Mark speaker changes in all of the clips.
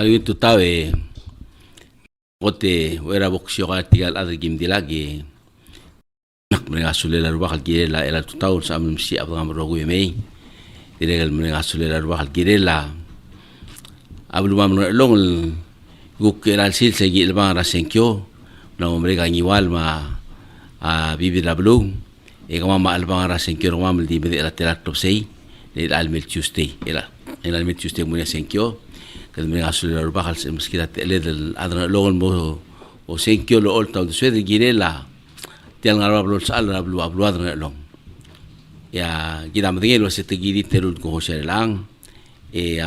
Speaker 1: Algo tu tahu kote wera boksio ka tigal ada game dilagi nak mereka sulela ruah girela ela tu tahu sama si abang amrogu yemei diregal mereka sulela ruah girela ablu mam long guk eral sil segi lebang rasenkyo na mereka ngiwal ma a bibi lablu e kama ma albang rasenkyo ma mel di bede la telat top sei le almel tuesday ela almel tuesday mo rasenkyo kad mereka sulela ruah al meskita le del adra long mo o senkyo lo olta de suede girela tiang ngarwa blo sal blo adra long ya kita mending lo setegi terul ko lang e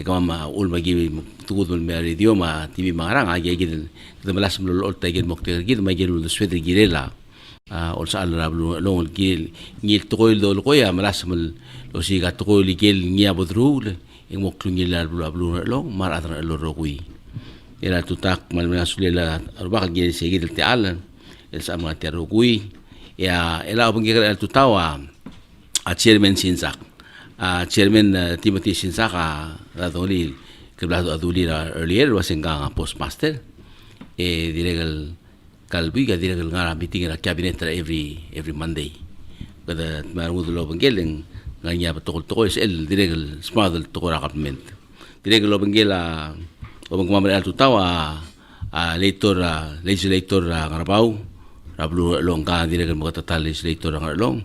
Speaker 1: kama ulma gibi tugud mel mer idioma tibi marang agi gid de malas mlo olta gid mokter gid ma gid lo suede girela ol sal blo long gil ngil toil do ko ya malas mel lo siga toil gil ngia bodrul ing moklu ngil blo long mar adra lo rogui era tutak mal menasulela arba gid segid te alan el sama te rogui ya ela obngi el tutawa a chairman sinsak chairman Timothy Sinsak radoli keblado aduli earlier was engang postmaster diregal kalbi ga diregal ngara meeting la cabinet every Monday kada marud lo bengeleng nganya betokol is el diregal smadel tokora government diregal lo bengela obang mamre altu tawa legislator ngarabau rablu longka diregal mo total legislator ngarlong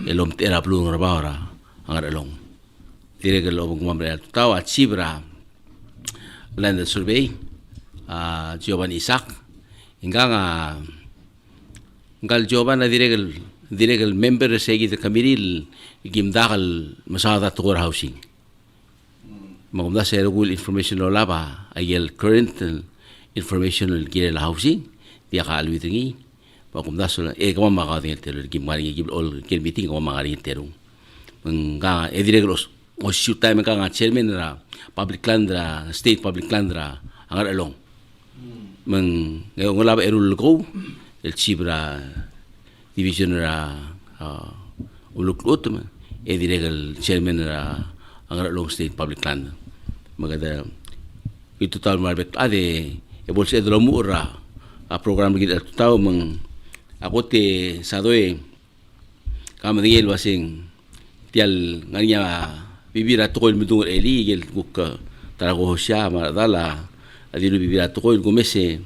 Speaker 1: elom tera blu ngarabau ra ngarlong diregal lo bang mamre altu tawa chibra land survey Jovan Isak hingga ngal Jovan na diregal member segi the committee gimdakal masada to housing magumda sa rugul information lo laba ayel current information gire la housing dia ka alwitringi magumda so kama makading telo gimari gib all gil meeting kama makari tero nga diregal o shoot time ka nga chairman ra public land ra state public land ra angar along ngolaba erul ko el chibra division ra uluk utum diregal chairman ra angar along state public land magada itu tal marbet ade bolsa edlo mura a program gid taw ako te sadoe kamadingel wasing tial nganya bibira to ko midung eli gel guk tarago hosya madala adilu bibira to ko gumese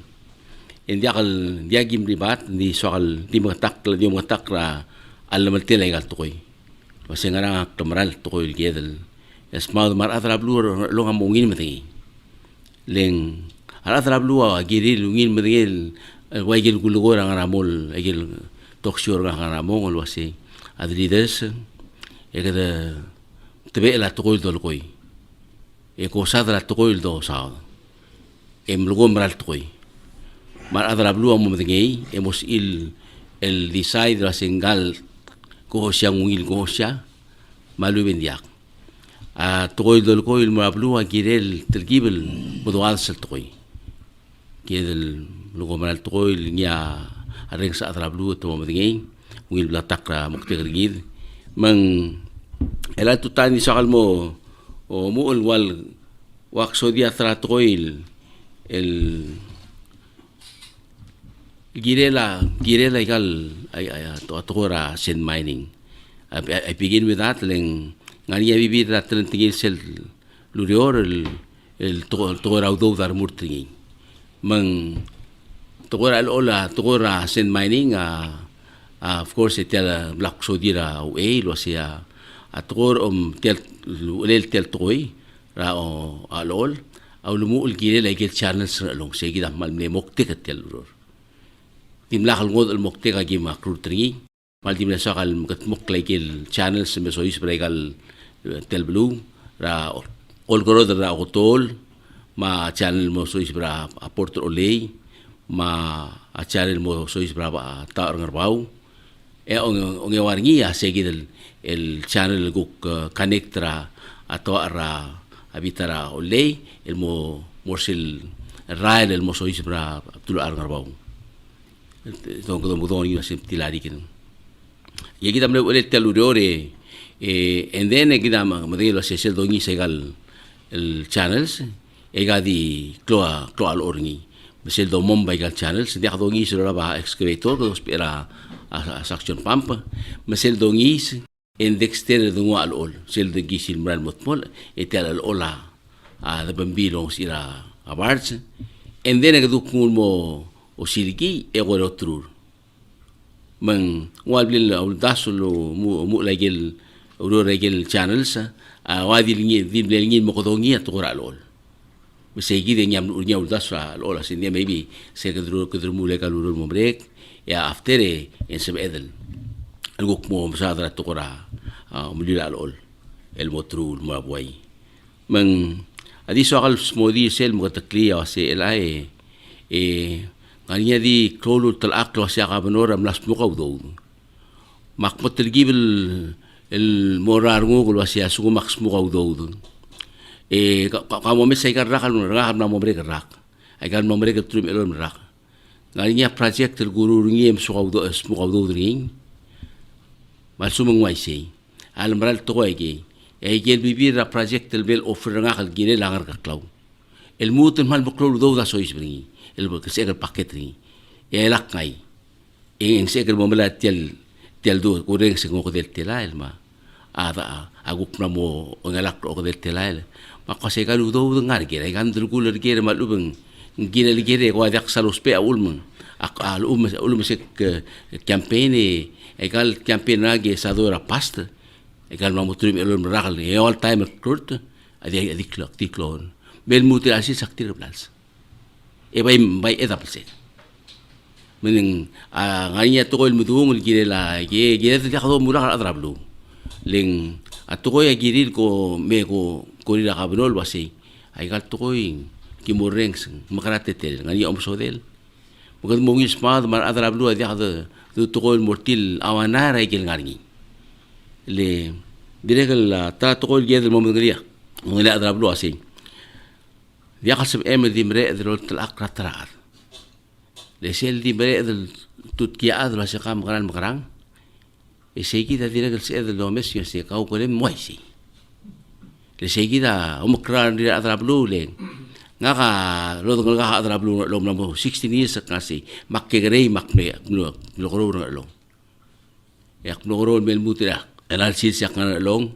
Speaker 1: indiakal diagim ribat di soal di matak di matak ra alamal tela gal to ko wasing ara kamaral to ko gedel esmad mar atrablu lo ngamungin mati leng atrablu agiri lungin mati wajil gulugor ang ramol agil toksyor ang ramol wasi adlides kada tebe la tokoil do koy ko sadra tokoil do sa lugo maral tokoy mar atrablu mo mati emos el decide la singal ko siya ngil ko siya malu bendiak tokoil do koy marablu agirel tergibel modwal sel tokoy kedel lugo maral tokoil nya areng sa atrablu to mo mati ngil blatak ra mukte gid mang ela tutani sakal mo o muul wal wakso dia tratoil el girela igal ay to atora sand mining. I begin with that leng ngania bibir that tingil sel lurior el tora udo dar murtingi mang tora ola tora sand mining of course itel black sodira o lo sia ator tel ulel tel toy ra o alol au lumu ulgile la gel channels long segi da mal ne mokte tel ror timla khal ngod al mokte ga gi makrur tri mal timla sakal kat mok la gel channels me sois bregal tel blue ra ol goro da otol ma channel mo sois bra aport olei ma a channel mo sois bra ta ngarbau onge warngi ya segi el channel guk connectra ato ara abitara olei el mo morsil rael el mo sois bra tul argarbau donc do modon yu sim tilari kin ye kita mle ole teluriore and then kita ma modelo se dongi segal el channels di kloa al orngi mesel do Mumbai gal channel se dia do ngi sur ba excavator do spera a suction pump mesel do ngi en dexter do al ol sel de gisil mral motmol etel al ola a de bambilo sira a barch en dena do kul mo o siliki e go rotrur man wal bil al daslo mu lagel uro regel channels a wadi ngi dibel ngi mo ko ngi to al ol مسيجي ده نعم الدسرة الأولى سنية maybe سيقدروا مولك الورو المبرك يا أفتري إنسب إذل الوقت مو مساعدة تقرأ مليلا الأول المطرو المرابوي من هذه سؤال سمودي سيل مغتقلية وسيل أي غنية دي كلولو تلأقل وسياقا بنورا ملاس مقاودو مقمت تلقيب المورار موغل وسياسو مقس مقاودو kamu mesti ikan rak na memberi rak, ikan memberi ketrum elon rak. Ngarinya projek terguru ringim sukaudo ring, masuk menguai sih. Alam beral tu lagi, ikan bibir ra projek terbel offer ngakal gini langar kaklau. Ilmu tu mal buklau do dah sois beringi, ilmu kesegar paket ringi. Elak ngai, yang segar membela tiel do kurang sengok del tela ilma. Ada aku pernah mau ngelak do del tela. Maka saya kalau tahu dengar kira, kan terkuler kira malu bang, kira kira kau ada salus pe ulm, ulm sek campaign ekal campaign lagi sadora pasta, ekal mamu turim ulm rakal, all time recruit, ada klon, bel mutilasi sakti reblas, bay edap sek, mening ngarinya tu kau ilmu tu ngul kira lah, kira tu jangan murah adrab lu, leng atu kau ya kiri ko me ko kori la kabinol basi ay gal to koing kimorrengs makarate tel ngani om sodel bukan mongi smad mar adra blu dia ada to koil mortil awanara ikil ngarni le direkal ta to koil ged mom ngriya ngila adra blu asi dia kasab em di mre adrol tel akra trar le sel di mre adl tut ki adra sa kam gran makrang seguida direkal se adl do mesio se kau kolem moisi le seguida umkran dia adrablu le ngaka lo ngaka adrablu lo namo 16 years kasi makkegere makne lo koro lo yak no koro mel mutira analysis yak long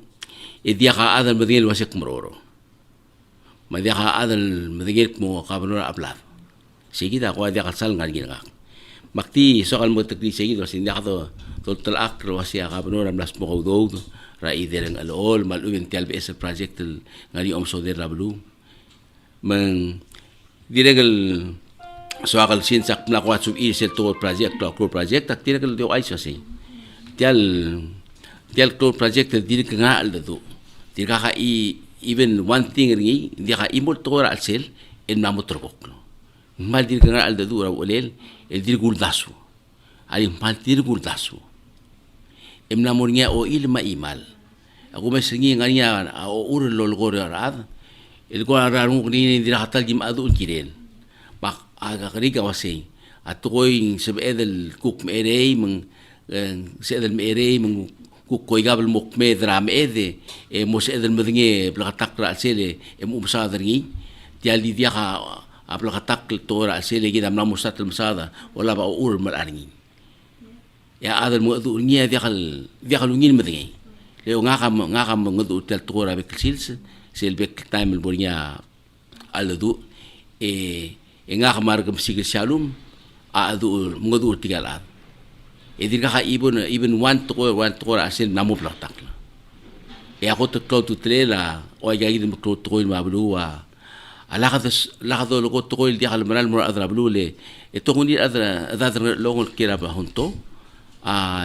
Speaker 1: e dia ka adal medil wasik mroro ma dia ka adal medil mo kabno abla seguida ko dia ka sal ngal ngak makti soal mo tekni seguida sin dia to total akro wasia kabno ramlas mo do rai dereng alol malu intel bs project ngari om so der rablu men diregal soal sin sak na kwat sub isel to project tak diregal do ai sasi tial to project dir nga al do dir ka even one thing ringi dia ka imol to ra sel en na motorkok mal dir nga al do ra olel el dir gul dasu ali mal dir gul dasu emna mornya o ilma imal aku masih ngania o ur lol gorad el gorad ngu ni dira hatal jim adu kirel bak aga kriga wasi atoy sebedel kuk merey meng sedel merey meng kuk koy gabel mok me dram ede mo sedel mednge plakatak ra sele mu musadringi tial di dia ha plakatak to ra sele gidam na musatel musada wala ba ur mal arngi ya adal mo du ngia dia kal ngin mednge leo ngaka mengedu tel tora bek sils sel bek time bolnya aldu ngaka mar kem sigil shalom adu mengedu tigalat edir ka even one tora asel namu platak aku to to trela o ya gid to to ma blua ala khado lo to il dia al manal mur adra blule to ngni adra lo kira ba honto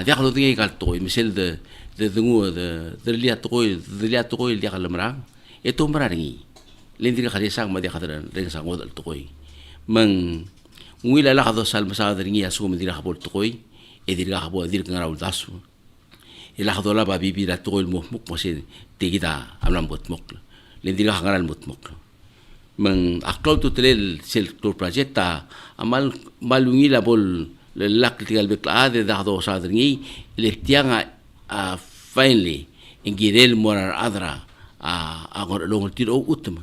Speaker 1: dia lo dinga kal to misel de dungu de lihat to dia kal mara itu mararingi lendir ka sang ma dia khadran reng sang odal to mang ngila la khado sal masa dringi asu me dira khabol to edir ga khabo dir ngara dasu ila khado la ba bibi la to il mok mose tigida amlam bot mok lendir ga ngaral bot mok mang aklo to tel sel to projecta amal malungi la bol le lak tigal bekla de dado sadringi le tianga finally ingirel morar adra agor long tiro utma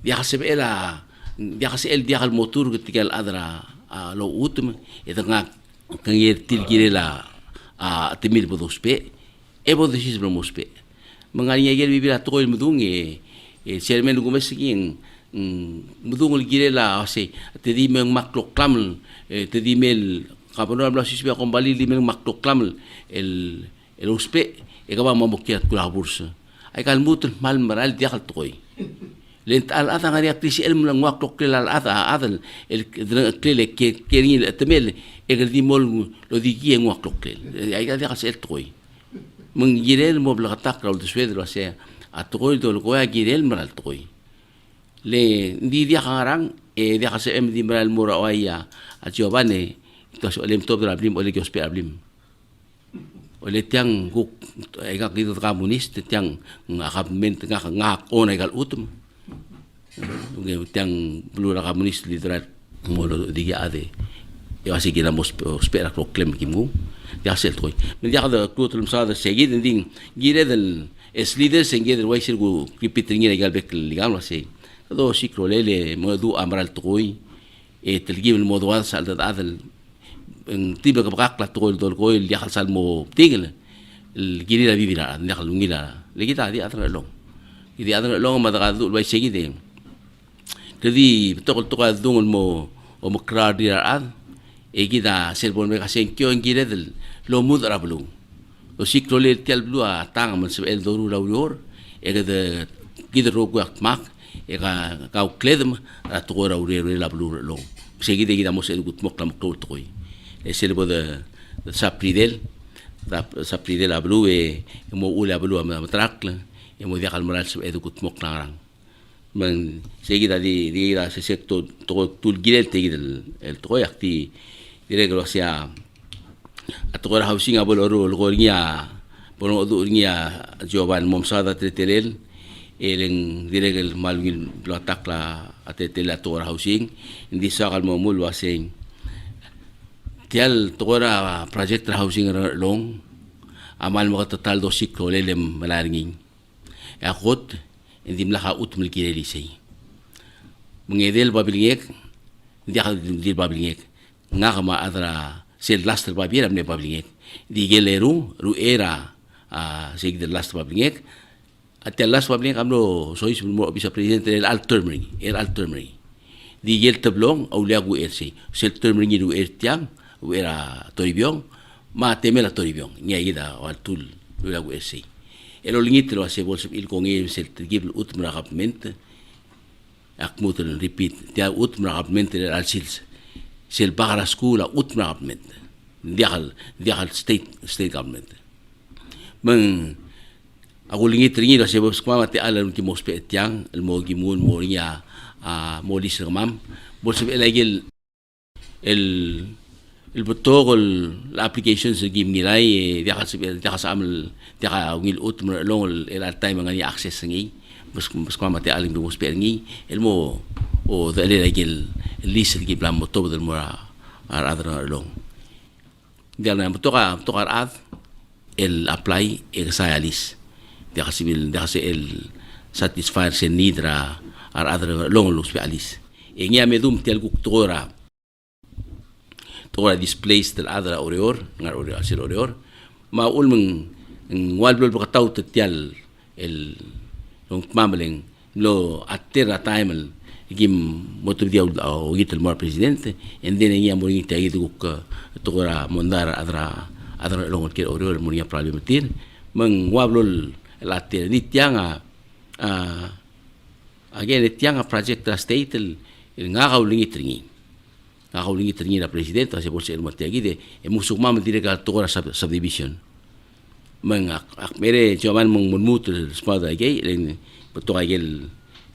Speaker 1: dia kasebela dia kasel dia kal motor ketika adra lo utum itu ngak kangir til girela temir bodospe bodosis bromospe mengani agel bibira toil mudung chairman gumesiking mudung girela ase tedi meng maklok klam tedi mel kapono bla sisbe kembali di meng maklok klam el uspe kaba mamokiat kula bursa ay kal mutul mal maral dia kal toy lent al ata ngari aktisi el mulang waklok kel al ata adal el klele kerin el temel egel di mol lo di gi en waklok kel ay kal dia kal sel toy meng girel mo bla tak raul de swedro ase atoy do ko girel maral toy le di dia ngarang dia kal se em di maral mura oya a Giovanni to so lem top drablim ole gospe ablim ole tiang guk ay ka gitu komunist tiang ngakapment ngak on ay kal utum tiang blura komunis literat modo diga ade yo así que damos espera proclem kimu ya sel toy men ya da kutul msada seguid ding gire del es líder sen gire way sir gu kripitringi legal bek ligam así do sikro lele modu amral toy telgib el modo sal da adel en tiba ka bakla toy dol ko el ya sal mo tigel el gire la vivira ndakal ngila legita di atra long di atra long ma da du way seguid jadi betul betul dung mo o mo kradi ad kita selbon mereka senkyo ngire del lo mudra blu lo siklo le tel blu a tang man sel doru la ur de kita rogo mak ka kledem a tora ure la blu lo seguide kita mo sel gut mok la mok toy selbo de sapridel a blu mo ula blu ma trakla mo dia kalmaral sel gut mok narang man seguida di la se sector tul girel te el toy akti directo hacia a toda housing aboloru lgoria bono duria Giovanni momsada tretelel elen direcel malgil blatakla atetel a toda housing indi sakal momul waseng tial toda project housing long amal mo total do siklo lelem malaringin akot indi mlaka utmul kireli sei mengedel babilingek dia di babilingek ngakama adra sel last babira ne babilingek di geleru ru era seg de last babilingek atel last babilingek amlo sois mo bisa presidente el altermering di gel tablong au lagu ersi sel termering ru ertiang era toribiong ma temela toribiong nyaida watul lagu ersi elo lingit lo se bolsip il kongi sel gibl utmra kapment akmutul repeat dia utmra kapment al sils sel bagara skula utmra kapment dia state government men aku lingit ringi lo se bos kwa te ala ki mospe tiang el mo gimun mo ria mo lis ramam bolsip elegel el botogol applications gim nilai dia kasam dia ngil utmra long el time ngani access ngi bos kwa mate aling bos ngi el mo o de elegel list gi plan mo todo del mora adra long dia na toka ad el apply el sayalis dia kasi el satisfier se nidra adra long los alis ngi amedum tel guktora tora displaced del adra oreor ngar oreor sel oreor ma ulmeng walbel bakataw tetial el long mameleng lo atera time gim motor dia o gitel mar presidente en den ngi amor ngi tagi duk tora mondar adra long ke oreor mo ngi problem tir meng wablol la ter ni tianga again tianga project state el ngagaw lingi tringi ngakaulingi ternyata presiden tak sebut saya mati lagi deh musuh mama tidak kau tora subdivision mengak mere cuman mengmut sepada lagi lain betul lagi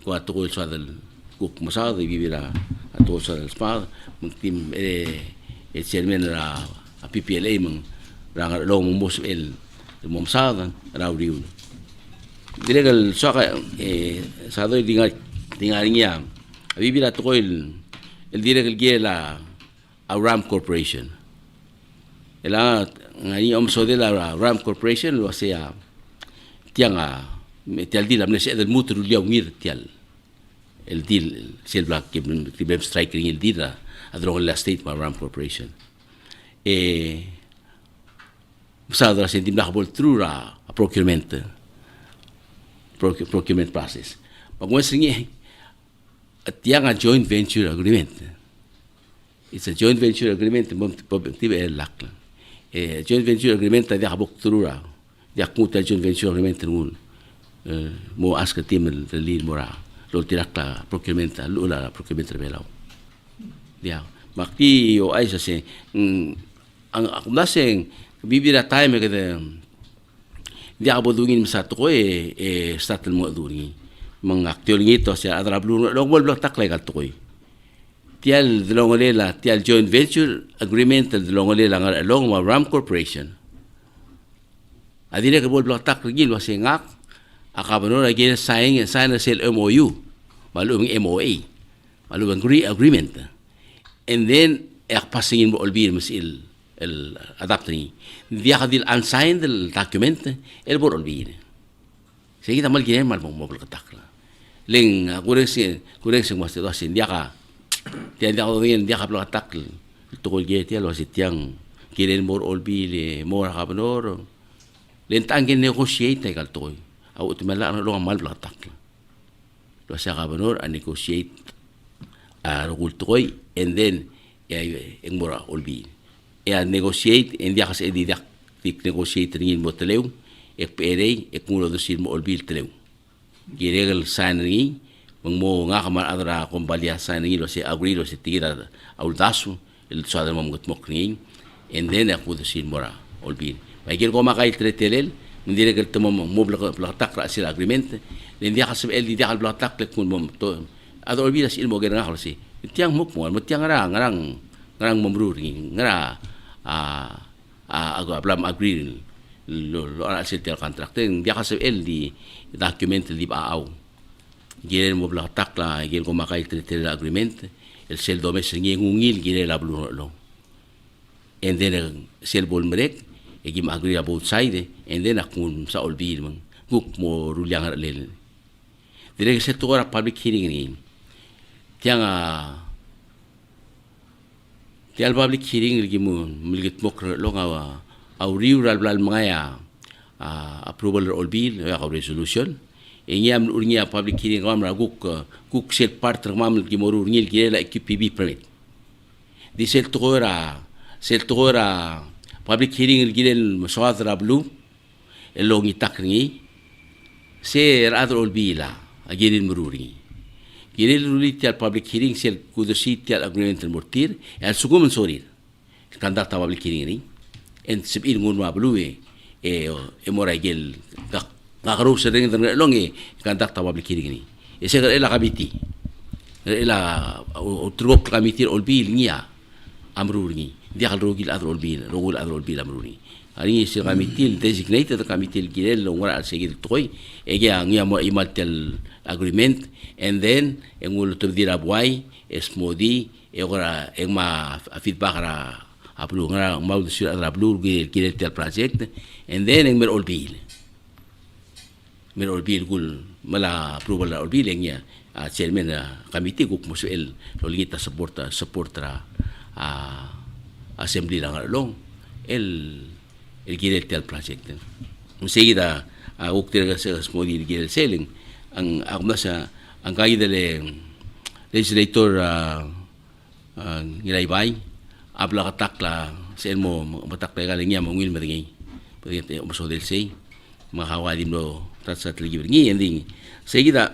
Speaker 1: kuat tu soal kuk masalah di bila atau soal sepada mungkin chairman la PPLA meng rangar long musuh momsada rauriu direkal soal sado tinggalnya bila tu el dire que quiere la RAM Corporation. El ngani omso de la RAM Corporation lo hacía tianga tial di la mnese del mutu liau ngir tial el deal sel black kibem strike ring el deal adrong la state ma Ram Corporation basado sa hindi nakabol through a procurement process pagwas ringi at yang a joint venture agreement. It's a joint venture agreement tiba elak joint venture agreement ta dia kabok through dia kuta joint venture agreement rule mo ask team el lead mora lo tirak la procurement lula procurement rebelaw dia makti o ay sa se ang akumlaseng bibira time kada dia abodungin sa to start mo duni mga aktyor ngito sa adrablu lo bol blok taklay kat to tial delongolela tial joint venture agreement delongolela nga along ma Ram Corporation adire ka bol blok tak gil wase ngak akabano na gil sign sel MOU malum MOA malum agreement and then pasingin mo olbir masil el adaptani dia kadil unsigned el document el bor olbir sige tamal gine mal mo bol katak ling kureng sing mas to sin dia ka dia ka bol katak to kol ge lo sitiang kiren bor olbir mor kabano lentang negotiate kal toy au tumala lo mal blatak lo sa kabano a negotiate a rugul toy and then eng mora olbir negotiate and dia kasi dia negotiate ringin mo telew pere mulo dosil mo olbir telew giregal sign ringi mo nga kamar adra kombalya sign ringi lo si agree lo si tira auldasu el sada mo gutmok ringi and then ako dosil mora olbir Magigil ko makay tretelel, hindi na kalito mo blatak ra sila agreement, hindi ka sa LD ka blatak lek mo to. Ado olbi nas ilmo gera nga kasi. Tiang muk mo tiang ngarang mamruri ngara ago ablam agree lo ara sila contract. Hindi ka sa LD document di baaw. Gire mo blatak la, gire ko makay tretelel agreement, el sel domes ngingungil gire la blu lo. And then sel bol merek egi agree about side and then akun sa olbi man guk mo rulyang lel dire se to ra public hearing ni tiang tial public hearing gi mo milgit mok lo nga au rural blal mga approval olbi ya resolution ingam urnya public hearing ram ra guk set part mam gi mo rungil gi la QPB permit di sel to ra public hearing gilel maswat rablu elongi takringi ser adro olbila agilin mururi gilel rulit al public hearing sel kudosit al agreement mortir el sugum sorir kandak ta public hearing ni en sibir ngun mablu mora gel gakaru sering longi kandak ta public hearing ni ese ela kabiti ela utrok kamiti olbil ngia amruri dia kalau rogil adrol bil amruni ari si kamitil designated kamitil gilel lo ngara segir toy ege ngia mo imatel agreement and then engul tubdira buai esmodi egora egma feedback ra aplu ngara mau sur adra blur gilel tel project and then engmer olbil gul mala approval olbil ngia chairman committee guk musuel lo lingita support ra assembly lang long el gilel tel project musigida uktir ka sa smodi gilel selling ang ako sa ang kaya dele legislator ngilaybay abla katakla sa mo matakla galing niya mangwil maringi pagit umaso del say makawadim lo tatsat ligi ngi ending sigida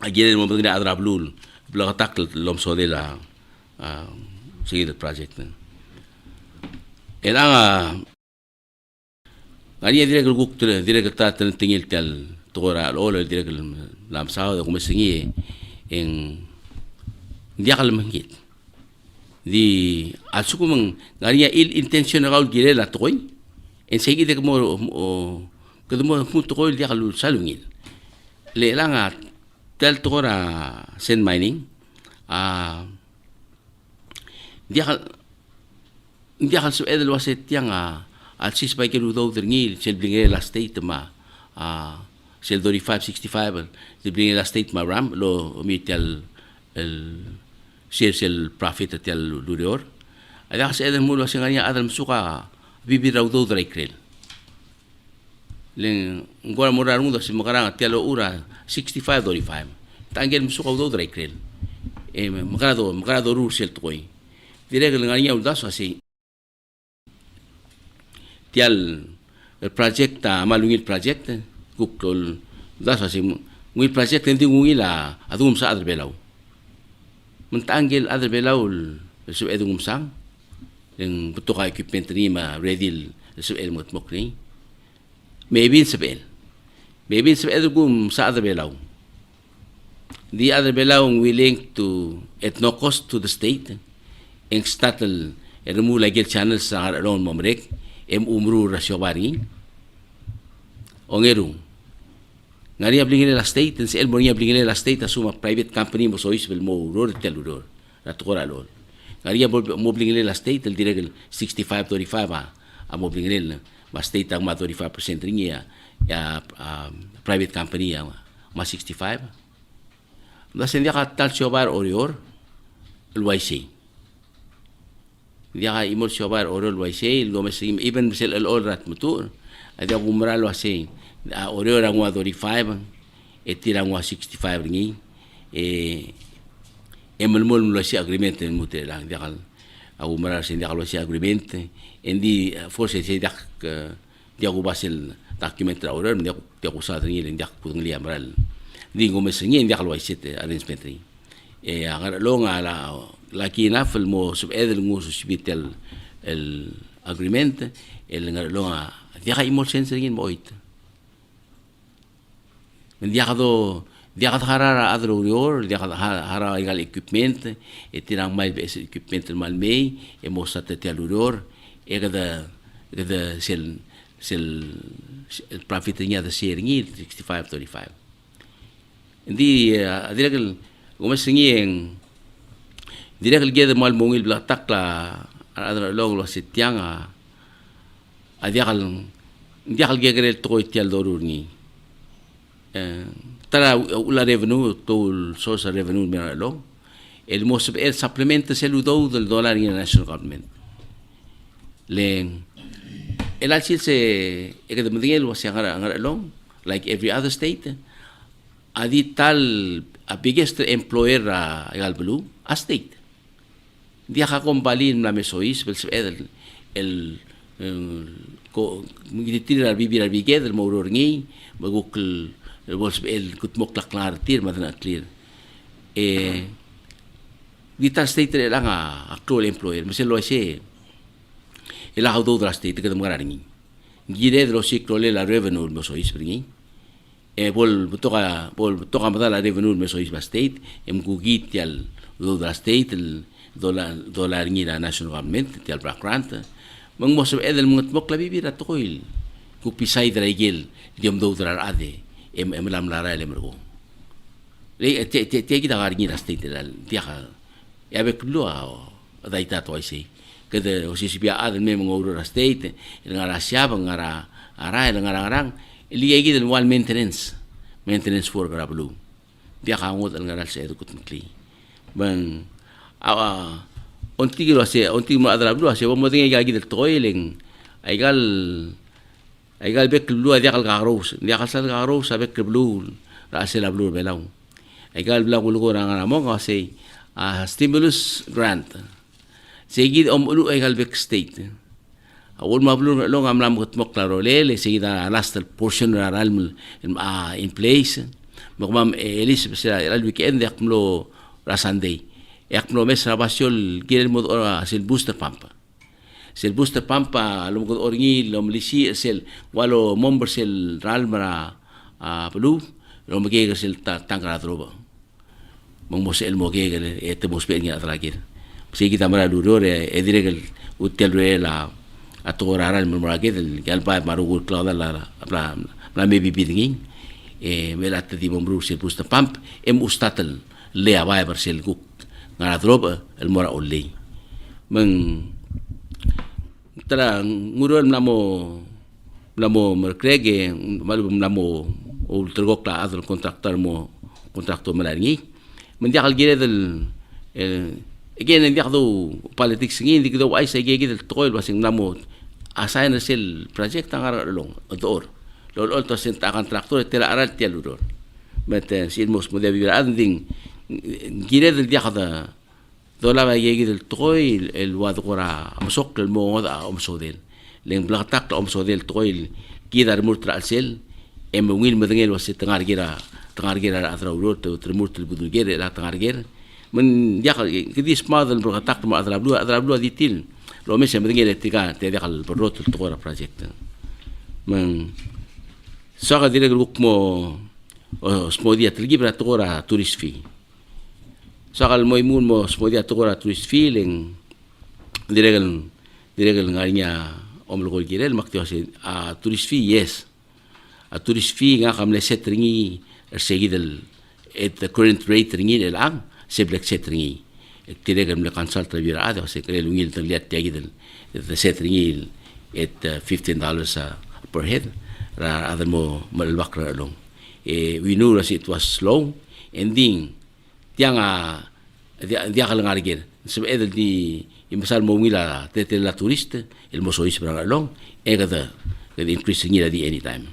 Speaker 1: agilel mo bagina adrablul abla katakla lomso de la sige project na. Ang kanya dire guk dire ta tingil tel tora lo dire lam sao ko masingi en dia kalmangit. Di asuko mang kanya il intentional gire la toy en sige de mo kadmo punto ko dia kalu salungil. Le langa tel tora sen mining dia su edel waset yang al sis pai kelu do dringil sel blinge la state ma sel 35-65 diblingi la state maram lo umitial el sel profit tial lurior ada sa eden mulo singanya adal suka bibiraw do draikrel len ngora morar mundo si makarang tialo ura 65-35 tangel suka do draikrel makarado rusel toy direk nganya udas asi tial el project malungil project kuktol das asi ngil project hindi ngila adum sa adal belaw mentangel adal belaw so edung sang yung betul ka equipment ni ma ready so el mot mokni maybe sabel gum sa adal belaw the other belaw willing to at no cost to the state en statal remula gel channel sa aron momrek umru rasyo bari ongeru ngari ablingin la state en el monia ablingin la state asuma private company mo sois bel mo ror teluror la tokora lol ngari mo ablingin la state el direct 65-35 mo ablingin ma state ang ma 35% ring ya private company ya ma 65 da sendia ka tal chobar orior el YC dia ka imol chobar orol YC lo mesim even sel el all rat mutu ada gumralo asi orior ang 35 etira ang 65 ringi emol lo si agreement mutu lang dia kal au mara sendia lo si agreement endi forse se dia go basel document oror dia ko sa ringi dia ko ngi amral di go mesengi dia kal YC arrangement ringi agar lo nga laki nafel mo sub edel mo subit el agreement el lo nga dia ka imol sensingin mo it dia ka harara adro yor dia ka hara igal equipment etirang mai bes equipment mal mei mo satte teluror kada sel el profit nya de seringi 65-35 di adirakal gumasingin direk lagi ada mal mungil belaktak la ada long lo setiang dia kal gegere to tial dorur ni tara ula revenue to source revenue mera long el mosb el supplement seludo del dollar in national government len el alchil se que de mudel was ngara long like every other state adi tal a biggest employer egal blue a state dia ka kombalin na mesois el migitira bibira biged el moror ngi magukl el bols el kutmok la klar tir madana clear dita state lang actual employer meselo ese el auto dra state que demara ngi gire dro sikole la revenue mesois bringi bol toka madala revenue mesois ba state gugit yal do dra state el dollar ngi la national government tial background mang mosab edel mungat mok la bibira tokoil ku pisai draigel diom do drar ade lam lara lemro le te kita garngi la state dal dia ya be kullu daita to ai kada o si bia ade me ngoro la state ngara siapa ngara ara ngara arang li egi del wal maintenance for grablu dia ka ngot ngara se edukut mkli bang onti mo adra blu ase mo dinga gagi del toiling aigal bek blu dia kal garos sal garos bek blu ra se la blu belaw aigal bla ko ranga mo kasi stimulus grant segi ulu aigal bek state awol ma blu lo ngam lam mo klaro lele segi da last portion ra in place mo mam elis besa al weekend yak mlo ra sunday yak no mes rabasol gil mo sil booster pump lo mo orngi lo mlisi sel walo member sel ralmara pelu lo mo gege sel tangkara troba mong mo sel mo gege mo spenya atragir si kita mara durore direk utel la atoraral mo maragid gal pa marugul clauda la me bibidingin melat di mo sil booster pump ustatel le abay bersel guk ngara droba el mora olli meng tara nguron namo merkrege malum namo o tergok la adal kontraktor malaringi mendiakal gire del again ndiak do politics ngi ndik do ay sa gigi del toil wasing namo assign sel project tangar long odor lol to senta kontraktor tela aral tiel udor met sin mos mo debi ading gire del diak da do la gigi del toil el wadqura masok el mo da omsodel len blaktak omsodel toil kidar murtra sel emwil medengel was tangar gira adra urut tremurt budul gere la tangar ger men dia kedi smadal berkatak ma adra blu ditil lo mes medengel tika te dakal berot tqora project men saga dire grup mo smodia trigibra tqora tourist fee sagal moimun mo smodia tqora tourist fee leng diregal ngarinya omlogol girel maktiwasi a tourist fee yes a tourist fee nga kam le setringi seguidel at the current rate ringi el ang se black setringi tiregam le consult review ada se kre lungil tliat tegidel the setringi at $15 per head ra other mo malwakra long we knew that it was slow ending tianga dia kalangar gel se edel di imasal mo ngila tete la turiste el mo sois para long egada the increase ngira di anytime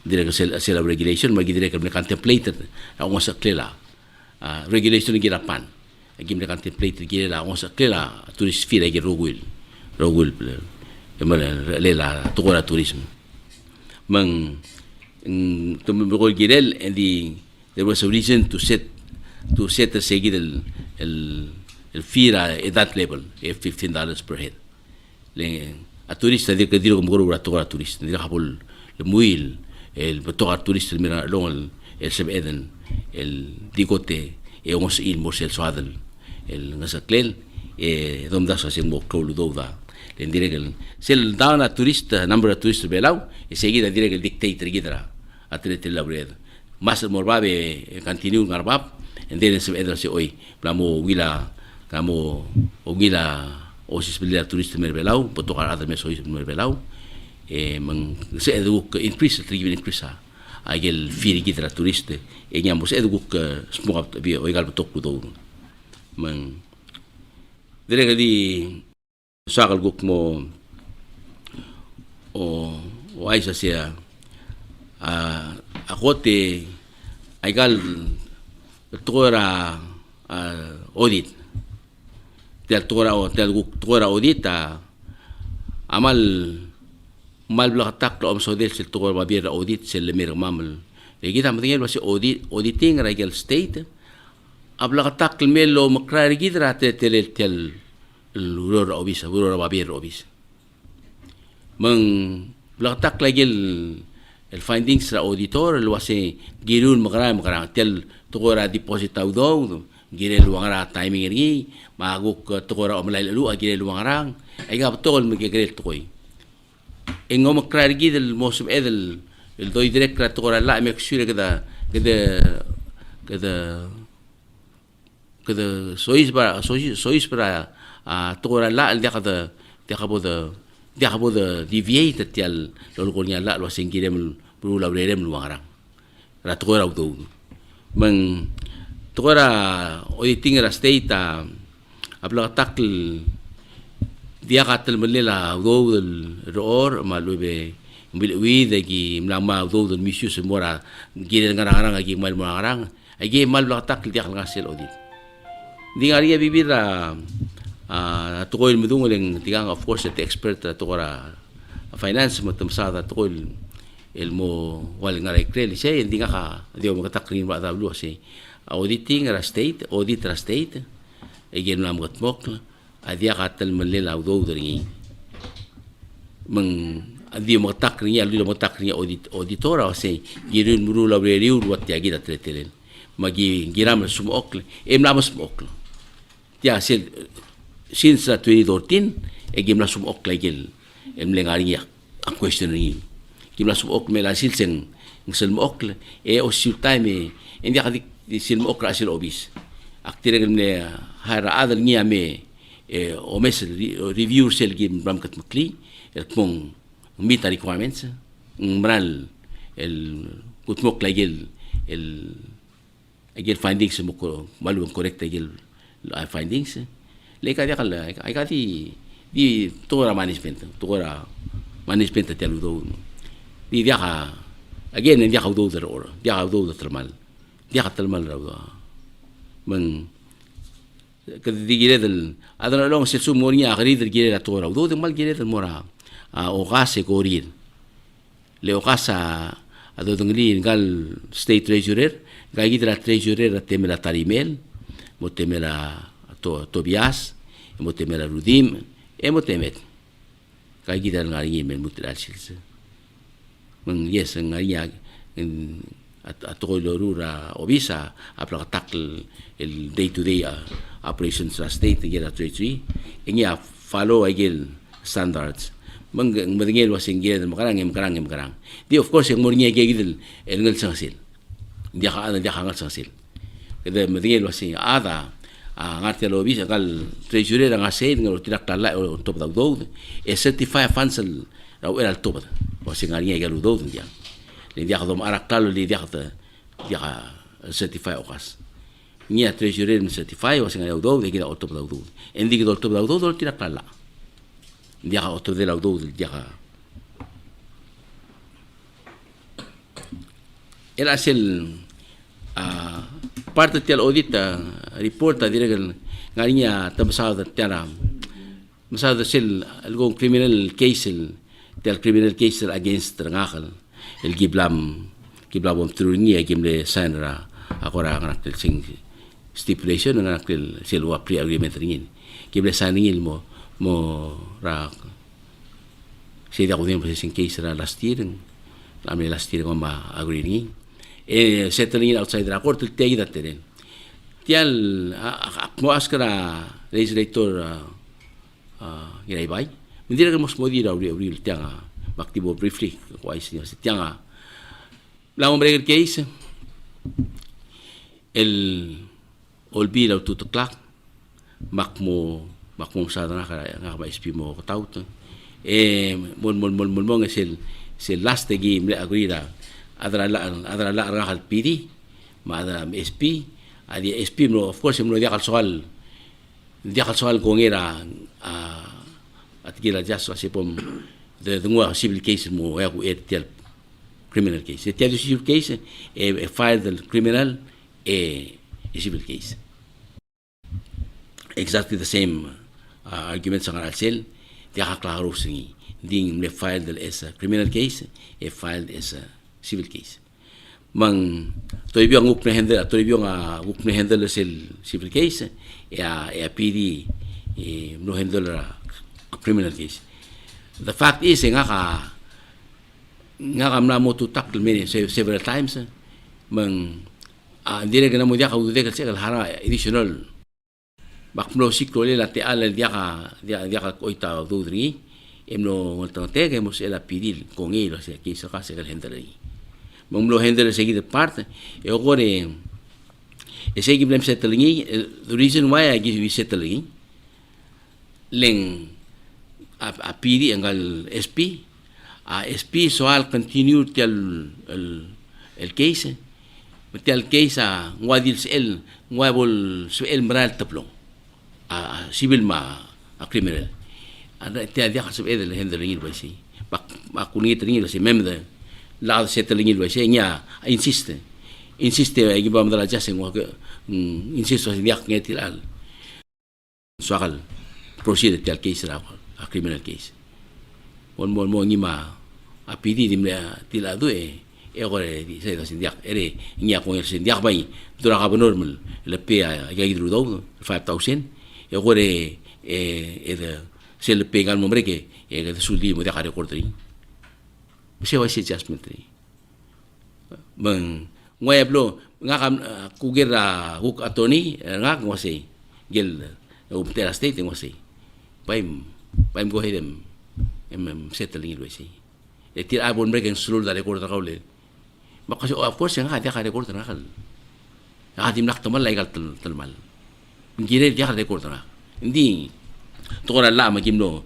Speaker 1: direct sel regulation magi direct me contemplated ang sa klela regulation gira pan agi me contemplated gira ang sa klela tourist fee agi rogul lela tukora tourism mang tumugol girel and there was a reason to set the segid el fee at that level $15 per head a turista de que diro como gora tukora turista dira habol le muil el tocar turista mira long el sebeden el digote ngos il mosel soadel el ngasaklel dom da sa sing mo koludo da len diregel sel dana turista number of turista belau seguida diregel dictator gidra atlete labred mas morbabe continue ngarbab and then sebeden se oi plamo wila kamo ogila osis belia turista merbelau potokar ada mesois merbelau mang se eduk increase trigen increase agel firi gitra turiste nyambos eduk smog bi o egal tok do mang direga di sagal guk mo o aisa sia agote egal tora audit tel tora o tel guk tora audita amal mal blakatak lo omsodel sil tukor mabira audit sil lemir mamal kita mtingel wasi auditing regal state ablakatak melo makrar gidra tel luror obis luror mabir obis mang blakatak lagil el findings ra auditor lo wasi girun makara tel tukor deposit do gire luangara timing ri maguk tukor omlai lu gire luangarang ay gaptol magigre tukoy engom krargi del mosum edel el doy direct tukor la make sure kada sois para tukor la el dia kada deviate tial lo golnya la lo singirem bru la brerem luangarang ra tukor auto mang tukora auditing ra state abla takl dia katel melela go del roor malube bilwi de gi mlama go del misyu semora gire ngarang gi mal ngarang agi mal bla takl dia ngasel audit di ngaria bibira tukoy mudung leng tigang of course the expert tukora finance matum sa tukoy elmo wal ngarai kreli say hindi ka dio makatakrin ba dablu say auditing ra state audit ra state again lam gotmok adia katal melela do dringi meng adia makatakrin ya lu makatakrin auditora say girun muru la review wat ya gida tretelen magi giram sumok lam sumok ya since 2014 egim la sumok lagel lengari ya question ringi kimla sumok mela silsen ngelmok o siltime india kadik di silmookrasil obis aktiragel ne hara adal ngiame o mes review sel gim bramkat makli el kmong meet requirements mral el kutmok el findings mo ko malu correct el findings le ka dia kala ay ka di tora management te lu di dia ka again dia ka do dia ka do termal dia ka termal ra man كذي جيل هذا لون سلسو موريا غريد الجيل التورا ودود مال جيل المورا أوقاس كوريل لأوقاسا هذا دنجلي قال state treasurer قال جيل treasurer تملا تاريميل متملا توبياس متملا روديم متمت قال جيل الغارين من متلال سلسة من يس الغارين atolorura obisa apla tackle el day to day operations sa state gela treasury ingia follow agil standards mangengel wasing gel makarang di of course yung mornya gigil el ngel sangsil dia ka ngal sangsil kada mangengel wasing ada ngartia lo obisa kal treasury nga say ngalo tirak tala o top da do e certify funds raw el top wasing ngaria gelo do dia dia ka dom arak talo dia ka certify okas nia treasurer certify was nga do de kita otop do endi kita otop do tira kala dia ka otop de do dia ka era sel parte del audit report dire ngarinya tabsada tara masada sel algo criminal case del criminal case against ngakal el giblam trunia gimle sanra akora nganak tel sing stipulation nganak tel selwa pre agreement ringin gimle saningil mo ra sida ko din sing case ra last year ko ma agree ni settling outside the court tel tegi datteren tial mo askara legislator girai bai mendira que mos modira abril tianga baktibo briefly wise ni tianga la hombre que hizo el olvida tuto clac makmo sa na nga ba SP mo taut mon es el last game le agrira adra la ra pidi ma adra SP adi SP no of course mo dia soal con era at gila just was pom the civil case mo ya ku etel criminal case etel civil case file del criminal civil case exactly the same argument sa sel dia ka klaro singi ding le file del criminal case file as a civil case mang toibyo ang ukne handle sel civil case PD no handle criminal case. The fact is nga kamna mo to tackle many several times dire que na mo dia ka ude ka hara additional bakmlo siklo le la te ala dia ka oita dudri emno te que mos ela pedir con él o sea que eso casi el gente ahí mamlo gente le seguir de parte e agora ese que blem settling the reason why I give you settling len a pidi engal SP soal continue el case el case ngadil el ngabol el mral taplong civil ma criminal ada te dia kasab edel handling ba si kunit ringil si member la settling ba si nya insiste ay gibam dala jasen wa insisto si dia ngetil al soal proceed tel case ra a criminal case mo ngima a pidi dimle tilado gore di sai da sindiak ere nya con el sindiak bai dura ka normal le pe ya gidru do 5000 gore de se le pega al nombre que de su limo de care cortri se va ese adjustment ben ngayablo nga kam kugera huk atoni nga ngose gel uptera state ngose paim go ahead settling it wesi etir abon break en sulul da record ka ule makasi of course nga dia ka record na kal dim nak tamal laigal talmal ngire dia ka record na hindi to la magimlo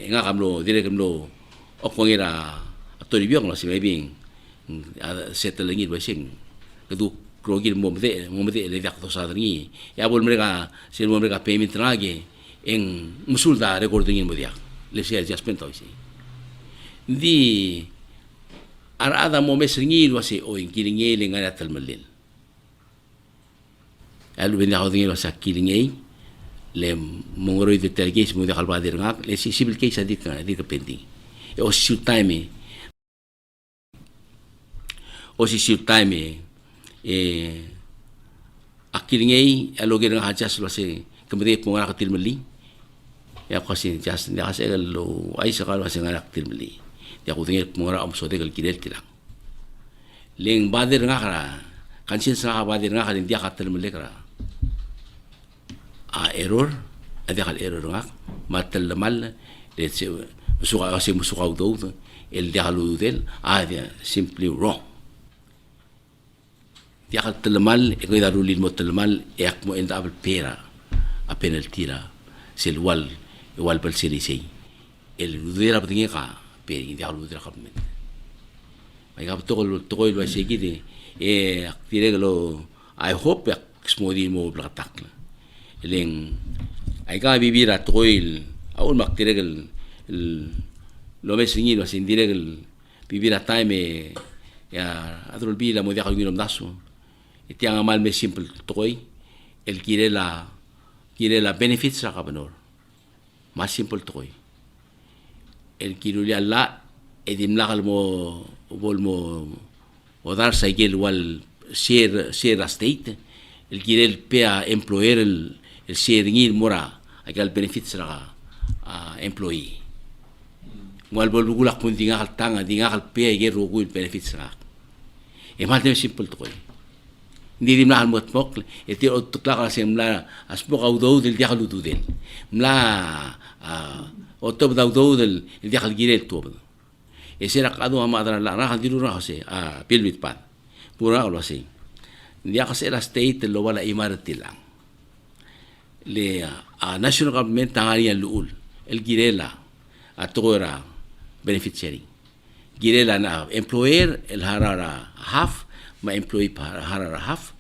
Speaker 1: nga kamlo dire kamlo o kongera atori biong lo si mebing settle ngil basing kadu krogil mo mede le dak to sadri ya bol mereka sel mereka payment lagi en musulda recording mo dia le share adjustment hoisi di arada mo mesringil wasi o ingilingel ngana talmalil alu benda hodingil wasa kilingei le mongoro de telgis mo de kalbadir ngak le civil case adik pending o si time akilingei aloger nga hajas wasi kemudian mo ngana katilmali ya kasi just ya kasi lo ay sakal wasi ngana katilmali ya kutingil mo ngana amso de kalkidel tilang leng badir nga kara kansin sa badir nga kalin dia katilmali kara error ada kal error nga matal mal let's say musuka do el dia haludel dia simply wrong dia kal telmal ko darulil mo telmal yak mo enda abel pera a penalty la sel wal bal selisei el ludera patinga ka pe dia ludera ka men ay ka to lo segide akire lo I hope yak smodi mo blatak leng ay ka bibira toil aul maktiregal lo mesingil was indiregal bibira time ya adrol bila mo dia ka nginom daso itiang amal me simple toy el kire la benefits sa kabanor mas simple toy el kirulia la edim lakal mo bol mo o dar sa igel wal share state el kire el pea employer el sharing mora agal benefits ra employee wal bol gulak pun dinga kal tanga dinga kal pe ge rogul benefits ra e mal de simple to hindi dim lahal mot mok eti o tukla ka semla aspo ka udo del dia kalu del mla o tob da udo del dia kal gire to e sera kadu ama adra la ra diru ra se pilbit pat pura lo se dia ka sera state lo wala imarati lang le national government tangaria luul el girela atora benefit sharing girela na employer el harara half ma employee harara half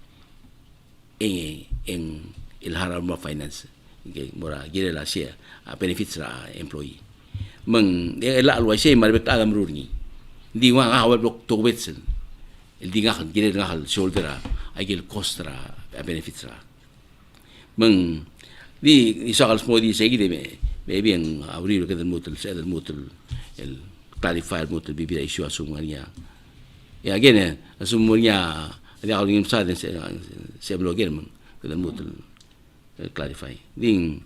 Speaker 1: en el harara ma finance mora girela share benefits ra employee mang la alwa shey marbet adam rurni di wa awal blok to wetsen el dinga girela hal shoulder agil cost ra benefits ra mang di sakal semua di segi deh maybe yang abril kita mutul el clarifier mutul bibir isu asumnya ya gini asumnya ada orang yang sadar saya blogger mang kita mutul clarify ding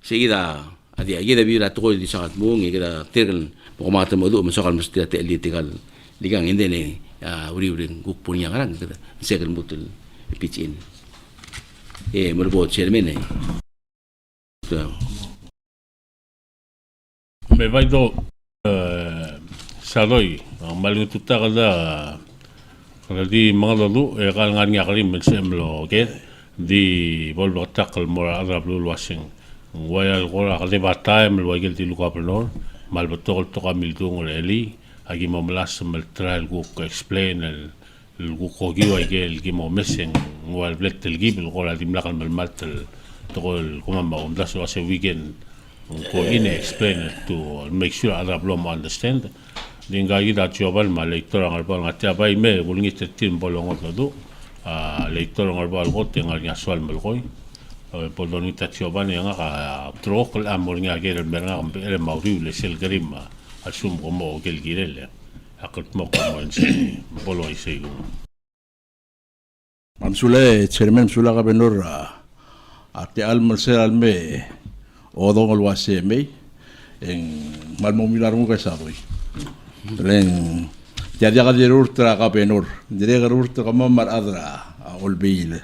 Speaker 1: segi dah ada bibir atau di sakat mung kita terkel pokoknya modu masakal mesti terli tinggal ligang ini nih abril guk punya kan kita sekal mutul pitch in merbot chairman
Speaker 2: me vai do saloi malu tutakala kalau di Mangalu kal ngan ngaklim semlo ke di bolbo takal mora arab lu wasing wayal gora kale batay mel wagel di luka penor mal botol to kamil dung eli agi mamlas mel trial go explain el الوقوقي ويجي الجيمو ميسين والبلت الجيب القول دي ملاقن بالمال تقول كمان ما ومدرس واسي ويجن وكوين explain it to make sure other people understand dinga ida jobal ma lector ngal bal ngatia bai me bulngi tetin bolong odo lector ngal bal got ngal nya swal mel koy poloni ta jobal nga ka trokl amor nga gel berna el mauri le sel grim asum como gel girel akut mo como en bolo isego
Speaker 3: mamsule chairman sula ka benor ate al mercer alme odong alwase me en malmo milar mo kaysa boy len jadi ka dirur tra ka benor dire ka urtra ka mamar adra olbil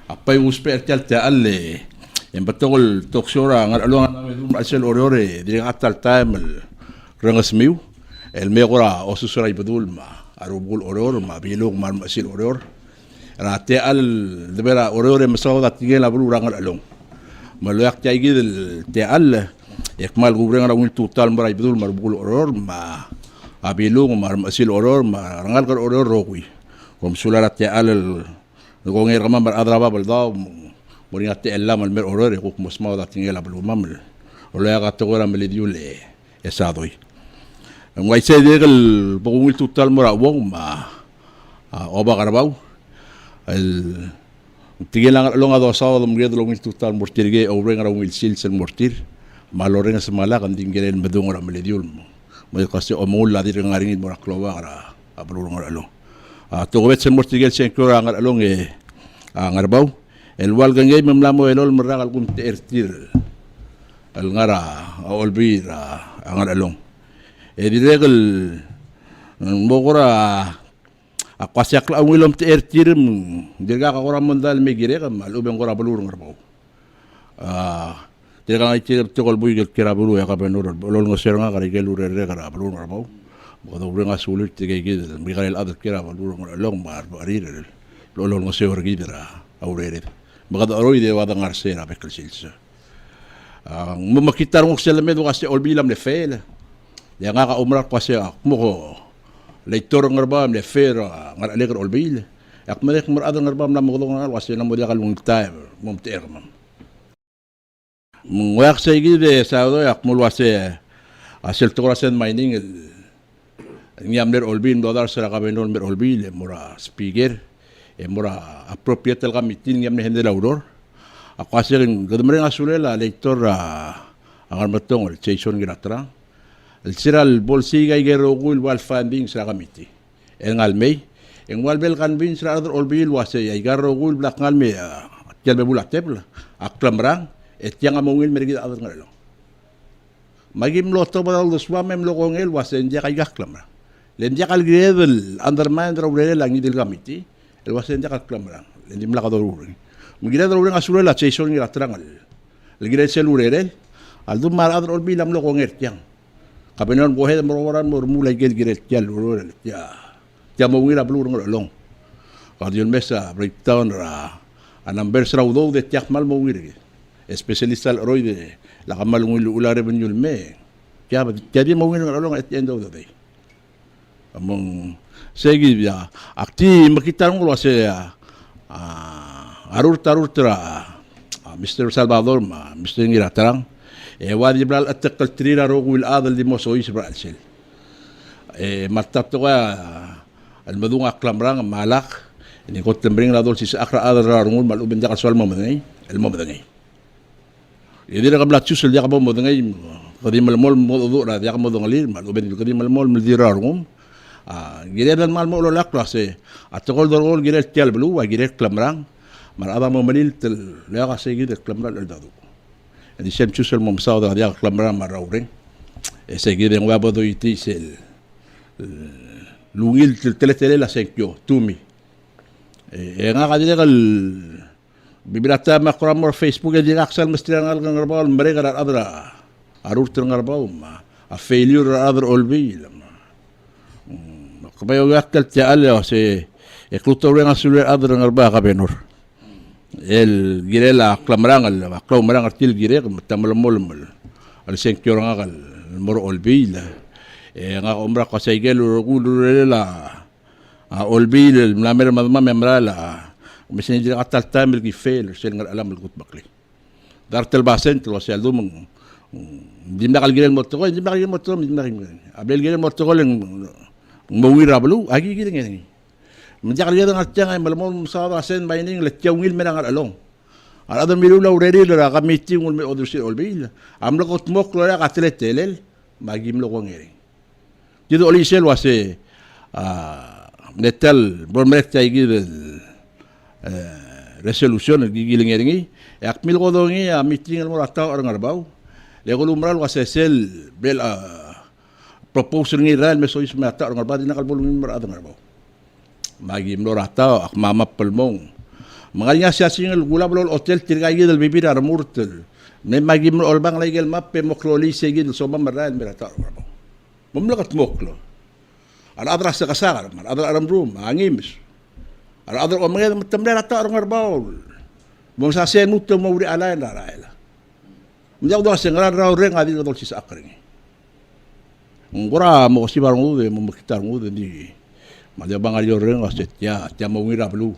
Speaker 3: apay usper talta alle en batol toksora ngal along na asel orore dire atal time rangasmiu el megora osusura ibadul ma arubul oror ma bilog mal masil oror rate al debera oror masawa tigel abul rangal along maloyak taygi del te al yakmal gubreng ra un total mara ibadul marbul oror ma abilung marmasil oror marangal kar oror rokui kom sularat ya alal ngongir kama mar adraba balda mori ate ella mal mer oror ko mosma da tingela blu mamel ola ga togora melidiul esadoi ngai se degal bungil total mora wong ma oba karbau el tigelang longa do sa dum gedo longil total mortir ge obreng ra ngil silsel mortir malorenga semala kan tingelen medung ra melidiul mo kasi omul la dir ngaringin mora klova ra abrung ra lo to gobet sen mortir gel sen kora ngar along ngarbau el wal gangay mamlamo elol meragal kun tertir el ngara olbira ngar along diregal mogora akwasyak la wilom tertir dirga ka ora mondal megire kam alubeng ora balur ngarbau dirga ngai tir tokol buy gel kira bulu ya ka benur lol ngosero nga kari gel urere kara balur ngarbau bodo urenga sulit tige gid migal adar kira balur ngalong mar barir lol ngosero gidra aurere magada aroi de wada ngarsera bekel silsa mo makitar mo selamed kasi olbilam le fel ya nga ka umra kasi mo leitor ngarbam le fer ngar alegr olbil ak malek mar adar ngarbam na mo ngal kasi na mo dakal mong time mom termam mong sa gide sa do ak mo wase asel torasen mining nyamler olbil dodar sera ka benon mer olbil mora speaker mora appropriate el gamitin yam ne hendela auror ako asirin gadumre ngasulela leitor angar matong el Jason Ginatra el siral bolsiga igero gul wal funding sa gamiti en almei en walbel kanbin sa other olbil wase igaro gul black ngalme kelbe bulatebla aklamrang et yang amongil mergi other ngalo magim loto badal doswamem lokongel wase ndia kay gaklamrang len dia kal grevel undermine rawrele lang idil gamiti el wasen dia kaklamrang lendim la kadorur mugire dorur ngasure la cheison ngira trangal el gire selurere al dum mar adro bilam lo konger tiang kabenon bohe mororan mor mulai gel gire tial urur ya mo ngira blur ngolong kadion mesa breakdown ra anamber sraudo de tiak mal mo ngire especialista al roide la kamal ngul ulare benyul me ya jadi mo ngira ngolong at end of the day among segi ya akti makita ng wase arur tra Mr. Salvador Mr. Ngiratarang wadi bral atakal trira ro wil adal di mo so is brasil matapto ka al madung aklamrang malak ini ko tembring la dol si akra adal rarungul mal uben jakal swal mo madangay el mo madangay idi ra kabla chusul jakal mo madangay kadi malmol mo do ra jakal mo dongalir mal uben kadi malmol mal di rarungum gire dan mal mo lo lakla se atokol dorol gire tial blu wa gire klamrang mar aba mo manil tel la ka se gire klamrang el dadu di sem chusel mo sa da dia klamrang mar rawreng se gire wa bodo iti sel lungil tel la senkyo tumi nga ka dire kal bibilata makram mo Facebook di aksal mestira ngal ngarbal mereka dar adra arur ter ngarbau ma a failure adra olbi kabayo gakal tial se ekluto ren asul adr ngarba ka benor el girela klamrang al klamrang artil gire tamal mol al senkyor ngal mor olbil nga umra ka saygel rugulula olbil namer madma memrala mesin jira atal tamil ki fail sel ngal alam gut bakli dartel basen to sel dum dimna kal girel motto dimna kal motto dimna abel girel motto mawira blu agi gire ngeni menjakal dia ngat jangan malamon sa sen mining le tiawil menang along ala adam milu la ureri la kamiti ngul me odusi olbil am lo kot mok la ka teletelel magim lo ngeri jido oli sel wase netal bormet tay gi resolution gi ngeri yak mil godongi a meeting mo rata orang arbau le golumral wase sel bel proposal ng Israel may sois mata orang arbadi nakal bulungin marada ngarbaw magi mlorata ak mama pelmong mga nga siya singal gula blol hotel tirgay gidal bibira ramurtel may magi mlo olbang laygel mappe mokloli segid so mamaral mirata ngarbaw mamlakat moklo al adra sa kasakar al adra aram room angimis al adra o mga tamler ata orang ngarbaw mo sa senut mo uri alay na raela mjak do sa ngar raw reng adi dol si sakring ngora mo si barang ude mo makitar ude di madia bangal yo ren aset ya mo ngira blu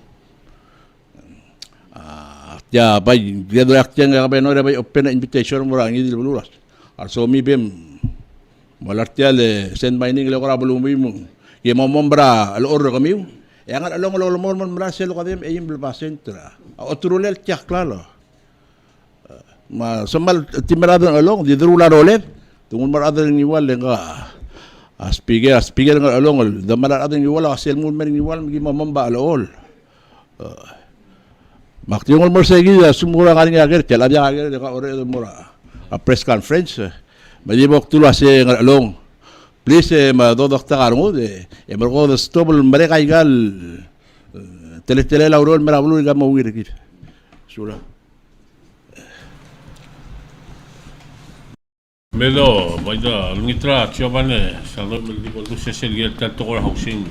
Speaker 3: ya bay dia do ak tiang ga benore bay open invitation mo rangi di blu ras also mi bem malartia le send mining le ngora blu mi mo ye mo mombra al or kami yang along lo mo merasa lo kadem ayim bel basentra otrulel tiak klalo ma semal timeradan along di drula rolet tungul maradan ni wal nga speaker nga along da maradan ni wal asel mun mer ni wal mi mamamba alol maktiungol mo segi sumura ngani ager chala dia ager ka ore mura a press conference madibok tulo ase nga along please ma dodok takarmo de emergo de stobel mereka igal tele laurol merabulu ga mawir ki sura
Speaker 2: Melo, baida, lungitra, Giovanni, salon di boltu sesel tokor housing.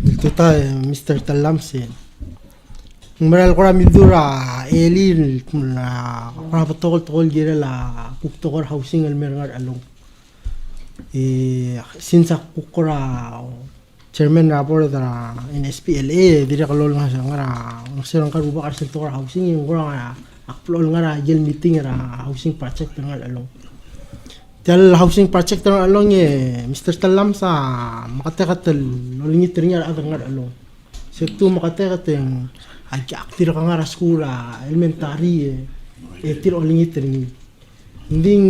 Speaker 4: Ito tayo, Mr. Talamsi. Meral ko rami dura, elin, na tokol gira la, tokor housing al merengar along. Sinsa kukura, chairman rapor da NSPLA, dire kalol nga sa ngara, sirang karuba karsin tokor housing, yung kurang nga, akplol nga ra gel meeting ra housing project nga along tel housing project nga along Mr. Talam sa makatekatel lolingit ringa ra nga along sekto makatekaten ay aktir ka nga ra skula elementary tir olingit ringi nding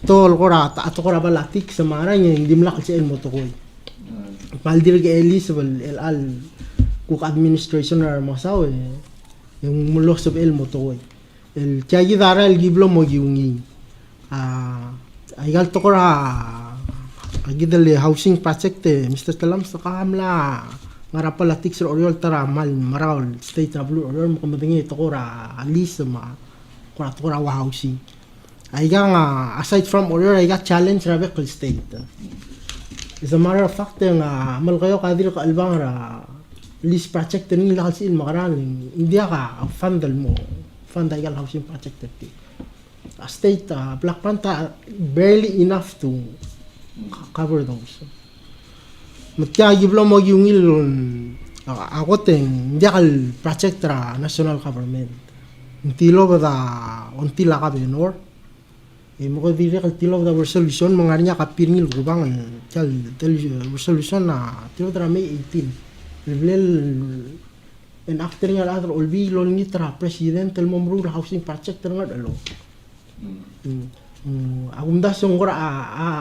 Speaker 4: tol ko ra ta ato ko ra balatik sa marang hindi mlak sa elmo to koy paldir ga Elizabeth LL cook administration na masaw yung mulo sa elmo to el chagi dara el giblo mo giungi ay gal to kora agidale housing project Mr. Talam sa kamla ngara palatik sa oriol tara mal maral state blue oriol mo kumatingi to kora alis ma kora wa housing ay nga aside from oriol ay ga challenge rabe kal state as a matter of fact nga mal kayo kadir ka albang ra list project ni lakal si makaraling hindi ka fundal mo fund ay housing project a state Black Panther barely enough to cover those matya giblo mo yung ilon ako ting hindi kal project ra national government untilo ba da untila ka benor mo ko dire kal tilo da resolution mga niya kapiringil rubang tel resolution na tilo tra May 18 Level and after nga other olbi lol ni tra president tel momru housing project nga alo. Agum da song gora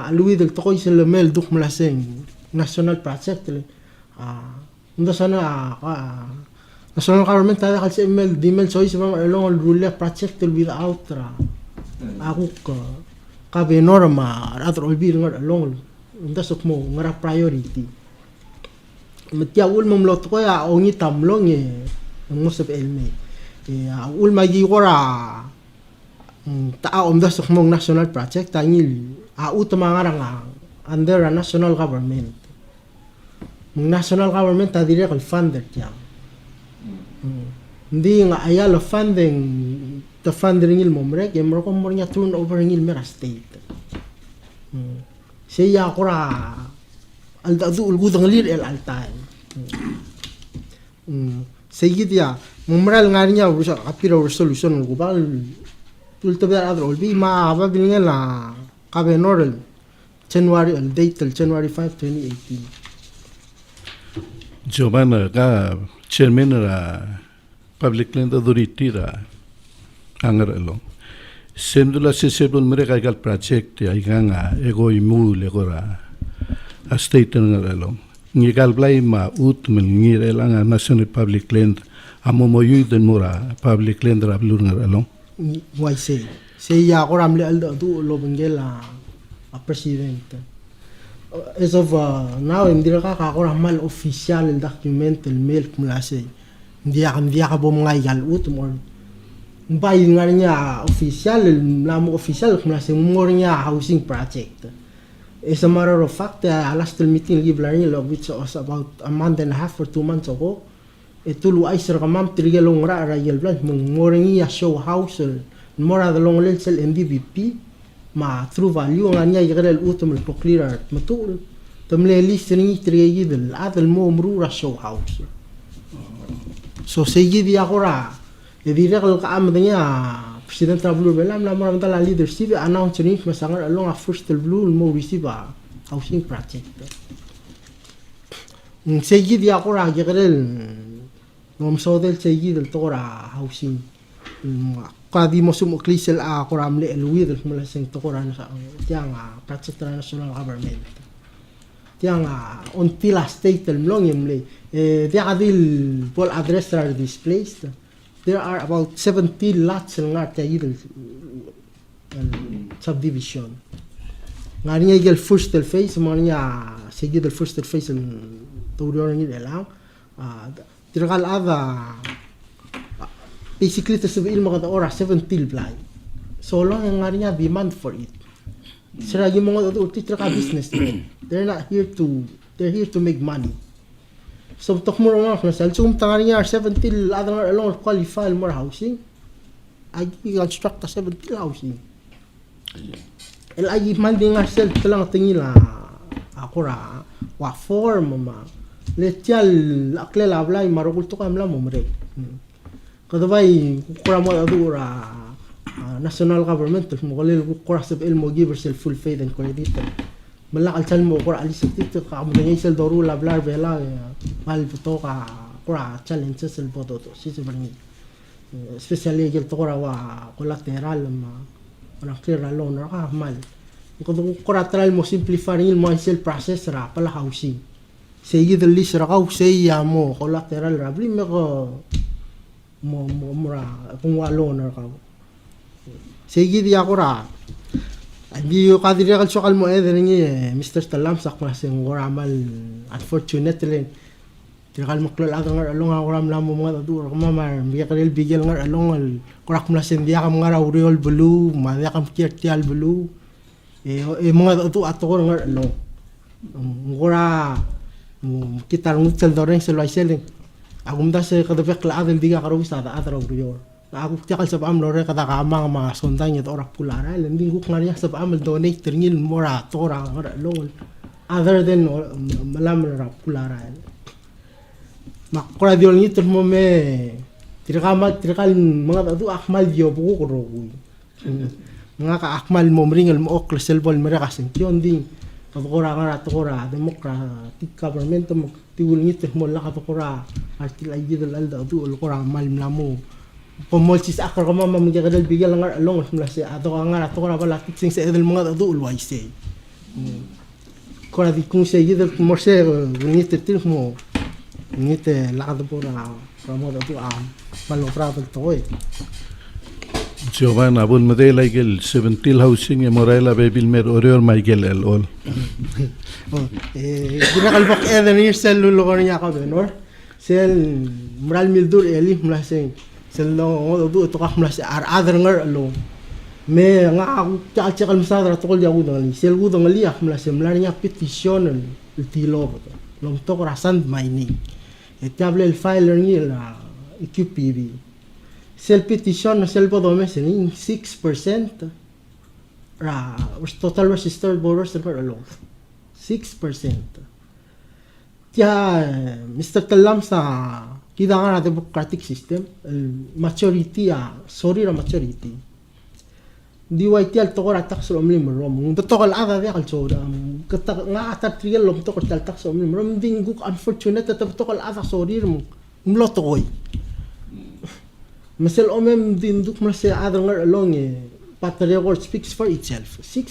Speaker 4: alui del tokoy sel mel duk mlaseng national project le. Unda sana national government ta kal sel mel dimel soy sa along rule project without tra. Ako ka norma other olbi nga along. Unda sok mo ngara priority. Matya ul mamlot ko ya ongi tamlong most of elme ul magi ko ra ta das mong national project tangil utama nga under a national government ta dire kal funder tiya hindi nga ayala funding the funding il momrek yemro ko mo nya turn over ngil mera state siya ko ra alda ulgudang lir el altan sayid ya mumral ngari nya urusa apiro resolution ko ba tulto ba adro olbi ma aba bilnga la kabe norel January al date till January 5 2018
Speaker 5: Giovanna ka chairman ra public land authority ra angar along semdula sesebon mereka gal project ay nga ego imul egora a state ngar along ngigal blay ma ut men ngire lang national public land amomoyu den mura public land ra blur ngar along
Speaker 4: why say ya ko ramle aldo tu lo bengela a president as of now indira ka ko ramal official document el mail mula say dia ka bom ngai gal ut mo bay ngar nya official lamo official mula say mo nya housing project. As a matter of fact, last meeting give learning log which was about a month and a half or 2 months ago. Itulu ay sir kamam trigalong ra yel blank mong moringi show house mora da long lel sel MVP ma true value ngania yigral utum el clear matul tamle listening triyid el adal mo mrura show house so seyidi agora edire ka amdanya president blue belam la mora la leadership announcing masangar along a first blue mo receive a housing project seyidi agora yigral nom sodel seyidi el tora housing kadi mo sumuklisel a koramle elwid mula sing tokoran sa tiang project national government tiang on tila state el long yemle dia adil pol address are displaced there are about 70 lots ng atayid subdivision ngani igel first el phase mo niya sige el first el phase tawdor ni lang tiragal ada basically to sabihin mo kada oras 70 blind so long ang nga niya demand for it sira yung mga utitra ka business they're here to make money so tok mo nga na sal sum tanga niya 70 other along qualify more housing I construct a 70 housing el ay man din nga sel talang tingila akora wa form ma letial aklela blay marugul to kam la mo mre kadabay kukura mo adura national government mo kalil kukura sa ilmo give yourself full faith and credit malakal sal mo kura alis tito ka mo ngay sel doru la blar bela mal to ka kura challenges el boto to si sebenarnya especially gel to kura wa collateral ma ona clear loan ra mal ko collateral mo simplify il mo sel process ra pala housing say the list ra ka say mo collateral ra bli me ko mo mura kung walo na ka sige di ako ra hindi yung kadirakal sokal mo ni Mr. Talam sak mas yung ramal unfortunately tirakal mo klol aga along ako ram mo mga tadur kumamar biya kanil bigel ngar along kurak mo sin dia kam ngar aureol blue madya kam kirtial blue mga tu ato ko ngar along ngora kita ngutsel doreng selway selling agum da se kada pek la adel diga karo sa da atro brior aku tikal sa am lore kada ka mga sondanya to orak pulara lending guk ngariya sa am donate ringil mora tora ngara long other than malam ra pulara makora diol ni termo me tirakal mga adu akmal dio buku ko ro mga ka akmal mo mringal mo ok selbol mera kasen tion ding kapokora ngara tokora democratic government mo tiwul ngit mo la kapokora artil ay dal alda du lokora mal mlamo pomolsis akar ko mama mga kadal bigel ngar along mula si ato ngara tokora bala tiksing sa edel mga du ulway say kora di kung sa yidel mo se ngit til mo ngit la kapokora mo du malo pravel to
Speaker 5: Giovanna abun madela igel 70 housing e morela bebil mer orior maigel el all
Speaker 4: ginakalbak eden ni sel lulukor niya ka benor sel moral mildur eli mula sing sel lo do to ka mula sa other ngar alo me nga chakal masadra to kol yagu dali sel gu dali ak mula sem la niya petition el tilo lom to ko sand mining etable el file ni la QPB sel petition sel podome sen 6% ra total registered voters are along 6%. Kaya Mr. Talam sa kita nga natin democratic system majority majority di white al to ratak so omlim rom to kal aga kal so nga atat trial lom to kal tak so omlim rom ding guk unfortunate to kal aga so rim mlot koy Masel omem din duk mas ada ngar along but the record speaks for itself 6%.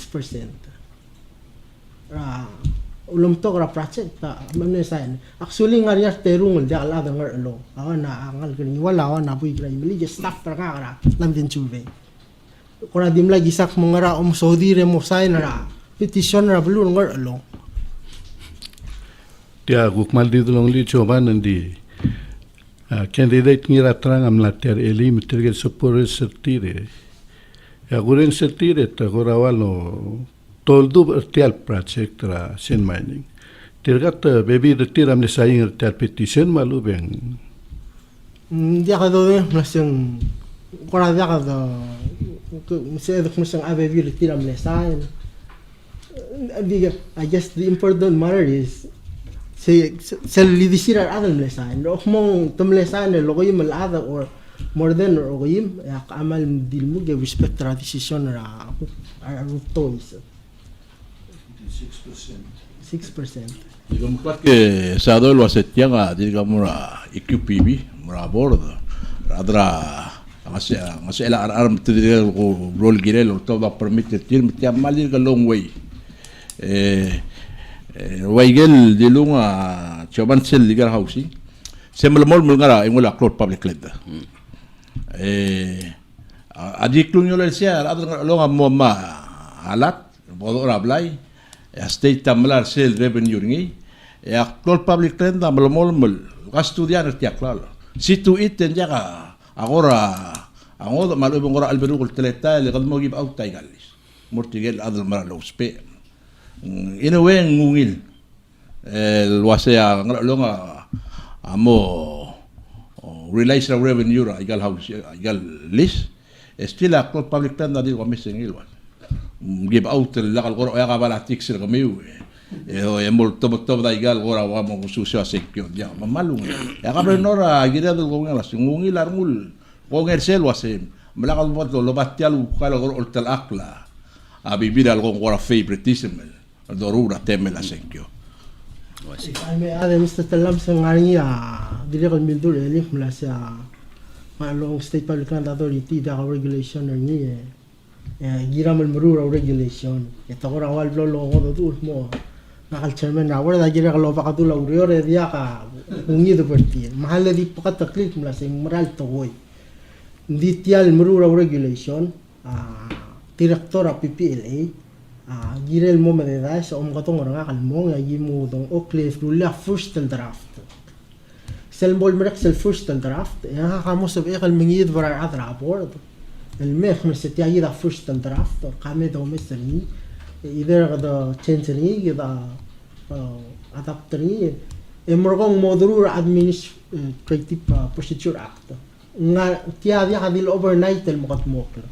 Speaker 4: Ulum to ra project ta mamne sign actually ngar ya terung dia ala ngar along na angal kini wala na buy gra mili just staff para ka lang din chuve kora dim lagi sak mongara Saudi re mo sign ra petition ra bulu ngar along
Speaker 5: dia gukmal di dolong li coba nanti candidate ngira terang amlater eli mitirgel supporter sertire ya guren sertire ta gorawalo toldu artial project ra sen mining tirgat baby retiram ni saying artial petition malu beng
Speaker 4: dia ka do nasang kora dia ka instead of musang abe tiram lesain. I guess the important matter is se lidisira adam lesain. Lo mong tum lesain lo ko yim al or more than or ko yim ya amal dil mo ge respect ra decision ra toys. 6%.
Speaker 3: Digamos que Sado lo asetían a, digamos, a IQPB, a bordo. Radra, ngasih la aram terdiri ko rol girel or todo permite til metiam malir ka long way. Waigel di lunga coban sel ligar housing. Semel ngara ingula cloud public led. Adik lunyo le sia adra longa mo ma alat bodo rablay. State tamlar sel revenue ngi. Cloud public led da mol kastudian tiak lalo. Situ iten jaka agora angodo malo ngora alberu kul teleta le qad mo gib out taigalis mortigel adal mara lo spe ina wen ngungil el wasea longa amo release revenue ra igal house igal list still a public plan da di ko missing ilwan gib out la qal ya qabala tixir qamiu emol top da igal gora wa mo susyo sekyo ya mamalung ya kabre nora gira do ngol la ngungil armul ngol sel wasem malakal mo lo batial kala gor ultal akla abi bidal gora favoritism dorura temela sekyo
Speaker 4: Ay Mr. Talam sa ngari dire ko mildur elif mula sa malong state public land authority da regulation ni gira mal marura regulation ito ko rawal lo do mo nakal chairman na wala gira lo pa katula uriore dia ka ungi do parti mahal di pakat taklik mula sa moral to hoy di tial marura regulation direktora PPLA girel mo madeda sa katong nga kalmo nga gimu dong okles rula first draft sel bol merek sel first draft ya kamo sa ekal mingid bara adra board الميخ من ستياجي دا first draft قامي دو مسرني إذا غدا تنتني إذا adapteri emergong modrur administrative procedure act nga tiya hadil overnight el mokat mokla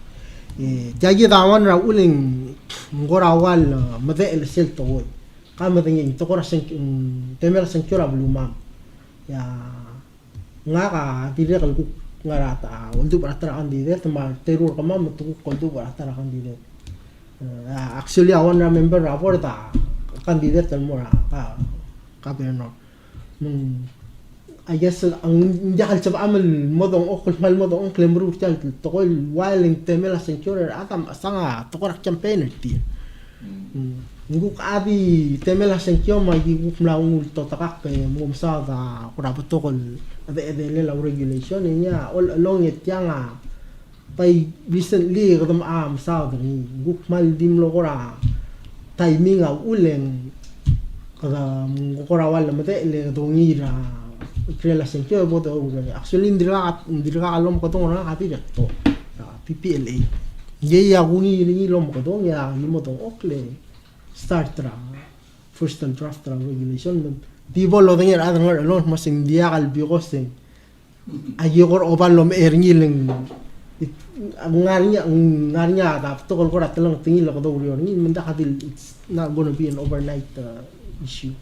Speaker 4: tiya dawan ra uling ngorawal made el sel to kama dingin to kora sen temer sen kura blumam ya nga ka dire kal ngarata uldu barata kandidat ma terur kama mutu koldu barata kandidat actually awan remember rapor ta kandidat mo ka Bernard I guess ang jakal sa amal modong okol mal modong klemru tal tokol whiling temela secure atam sanga tokor campaigner ti nguk abi temela secure magi mlaung to takak mo sa da kurabot tokol ade la regulation niya all along it yang pay recently kadam am sa ni nguk mal dim lo kora timing uleng kada ngorawal mate le dongira relation ke bodo actually ndira alom ko tong na kapi to PPLA ye ya guni ni lom ko tong ya ni mo tong okle start ra first draft ra regulation di bolo dengir adang alon masing dia kal bigoseng ayogor obalom erngiling ngarinya da to ko ra telang tingil ko do ni menda kadil it's not going to be an overnight issue.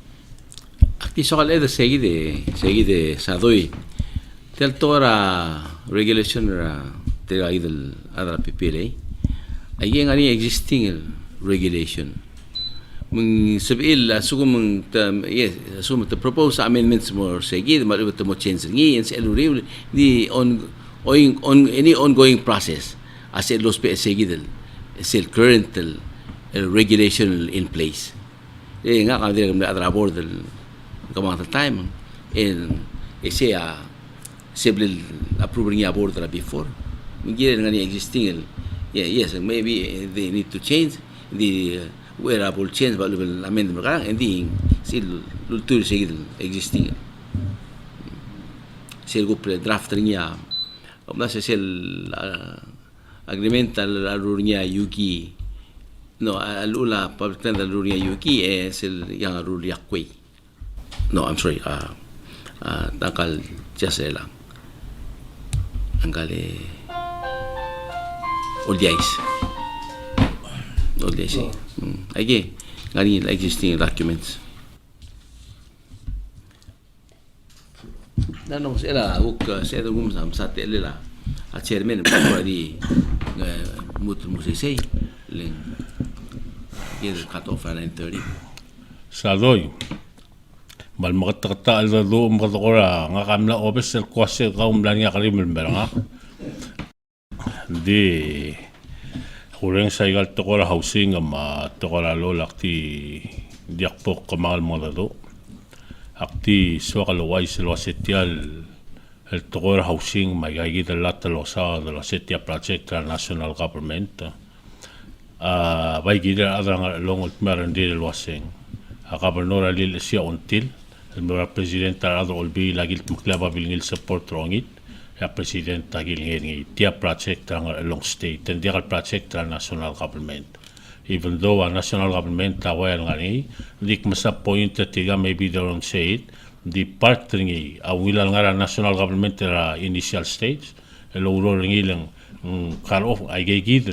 Speaker 1: Aquí soal eda seguide sadoi tel tora regulation ra tera idel adra PPLA ay ngani existing regulation mung sabil asugum yes asum to propose amendments more seguide malu to mo change ngi ens eluri di on any ongoing process as it los pe seguide el current regulation in place nga ka dire adra board del kamang time in ese sibil approve niya board la before ngire nga ni existing yes maybe they need to change the wearable change but will amend mo ka and the sil lultur sige existing sil go draft niya na sa sil agreement al niya yuki no alula public plan al niya yuki sil yang rule yakwe no I'm sorry tangkal jasa lang angkali ODIs. ODIs. Okay. Ngani existing documents. Nano sila uk sa gum sam sa telila. A chairman pa di mut musisay ling get cut off at 9:30.
Speaker 2: Sadoy. Bal makata al do makatokora nga kamla office el kwase kaum lan ya karim melanga. Di kurang sa igal tokora housing ama tokora lo lakti diakpok kamal mo do. Akti swakalo wais lo setial el tokora housing magagi de latta lo sa de la setia project national government. Bai gida adang long utmaran di lo wasing. Gobernador Lil Sia until el presidente Arado Olbi lagi maklaba bilngil support rongit ya president tagil ngi tia project along state and dia project national government even though a national government tawai ngani dik masa point tiga maybe they don't say it the part ngi awilal ngara national government initial stage el uro ngi lang car off ay gigid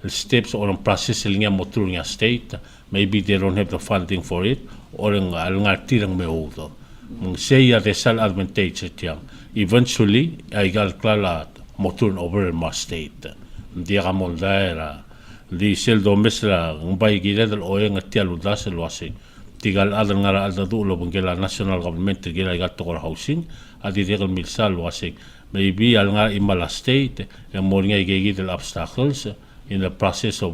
Speaker 2: steps or process nga motor nga state maybe they don't have the funding for it or nga tirang may uto say ya resal advantage tiang eventually ay gal klala motor over ma state dia moldaera di sel domesra bay gida del oya nga tialu das el wasi tigal adal ngara alda dulo bungela national government gila gat to housing adi digal milsal wasi maybe al nga imala state e mornga gigi del obstacles in the process of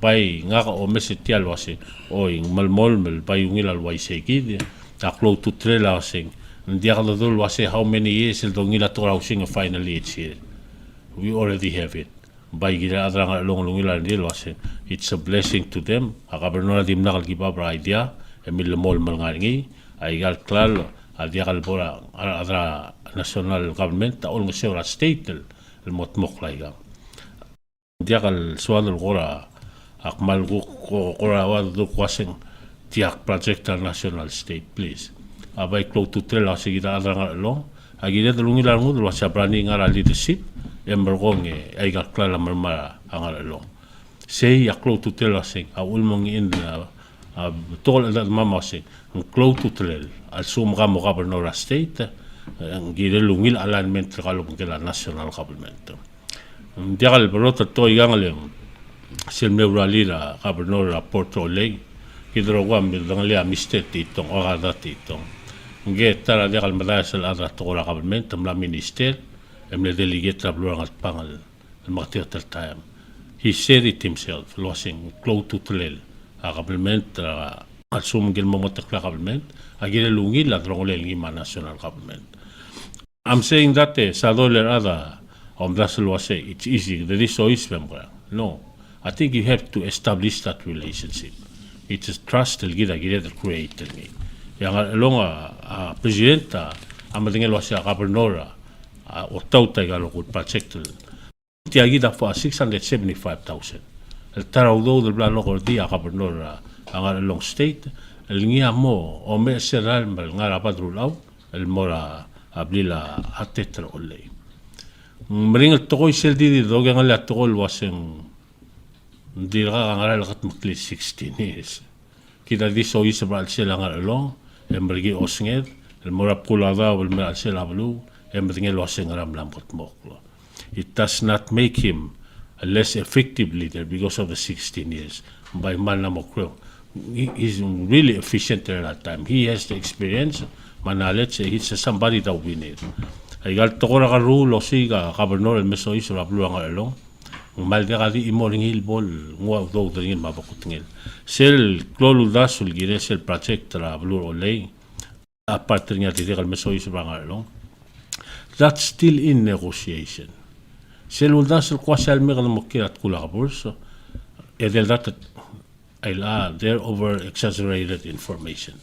Speaker 2: bay nga o mesetial wasi oi malmol mel bay ngilal waisi gid aklo to trela wasi dia kalau dul wasi how many years el dongila to housing finally it's here we already have it by gira adra long ngilal wasi it's a blessing to them akaberno dim nakal gibabra idea emil mol malngi ay gal klal dia kal bora adra national government ta ol ngesura state el motmok laiga dia kal sual gora akmal gora wad do kwasing tiak project national state please abai klo to trela sigida adra long agida lungila ngud wasa brani ngara leadership embergong ay gal klala marmara angara long say yaklo to trela sing ulmong in tol dat mama sing klo to trel al sum gamo governor state gida lungil alignment kalau kala national government dia kal berota to igangalem silme uralira governor Porto Lake hidrogam bidangalia mistake titong ogada titong nge tara dia kal madas al adra to government tamla minister emle delegate trablo at pangal maktir time he said it himself losing close to tlel a government asum gel momotak government agile lungi la drongole ngi national government. I'm saying that sadoler ada that's what say it's easy there is so no I think you have to establish that relationship it's a trust el gida creator me yang longa presidenta amadingel wasa gobernador o tauta galo kut project tiagida for 675,000 el taraudo del plano gordia gobernador ang long state el ngia mo o me seral mal ngara padrulau el mora ablila atetra olay mring el tokoy sel di do gang la tokol waseng dira ngara lakat makli 16 years kita di so is bral sel ngara long embrgi osnged el mora pulada ul mer sel ablu embrgi waseng ram lampot moklo it does not make him a less effective leader because of the 16 years by manamokro he is really efficient at that time he has the experience manalet he's somebody that we need ay gal tokora ka rule siga gobernador el meso iso la blua ngalong mal de gadi imoring hil bol ngwa do dringin mabakutngel sel klolu dasul gires el project la blue olay a partir nya de gal meso iso ngalong that's still in negotiation sel dasul kwasal mi gal mokirat kula burso edel dat ay la they're over exaggerated information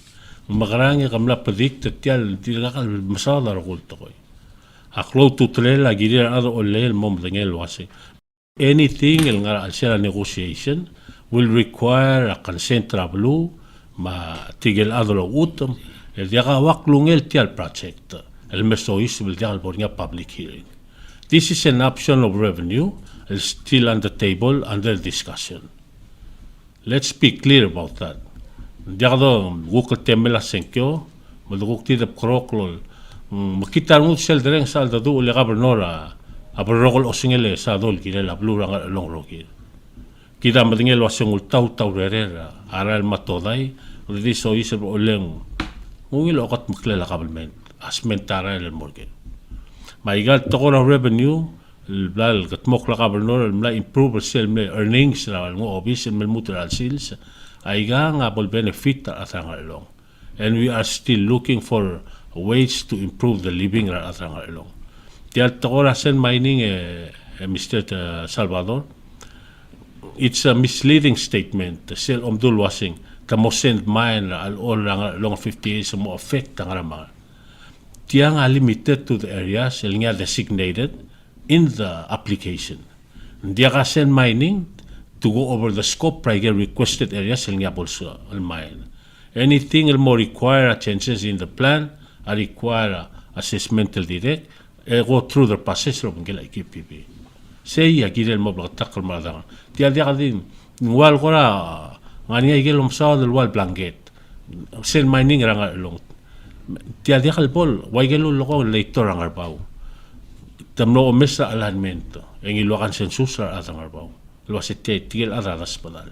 Speaker 2: magarangi kamla predict tial dilakal masadar qulto koy aklo tutlela girir ado olel mom dengel wasi anything el ngara al negotiation will require a consent trablu ma tigel ado lo utum el diaga waklungel tial project el meso is bil dial bornya public hearing this is an option of revenue is still on the table under discussion. Let's be clear about that. Diakdo gukal temela senkyo, madugukti de kroklol. Makita ngut sel dereng sal dadu ule gobernora abrogol osingele sa dol kile la blurang long rokil. Kita madingel wasungul tau rerera aral matodai udi so isel oleng ngil okat muklela government asmentara el morgen. Maigal tokora revenue البلال كتموك لقابل نور الملا improve السيل ملا earnings لا المو obis الملا sales أيجا ngabol benefit أثناء اليوم and we are still looking for ways to improve the living أثناء اليوم. تيال تقول حسن mining Mr. Salvador, it's a misleading statement. The sale omdul wasing the most mine all long 50 years mo affect ang ramang. Tiang limited to the areas nga designated in the application. Dia ka send mining to go over the scope prior requested areas nga also mine. Anything more require changes in the plan, require assessmental direct, go through the process of ngila IQPB. Say ya gidel mo blaktakal madang. Dia din wal gora ngani igel umsaw del wal blanket. Send mining ranga long. Dia kalbol waigelo loko later ang arbaw. Tamno omesa alignment ang iluakan sensus at ang arbaw. Luasite tigil araras padal.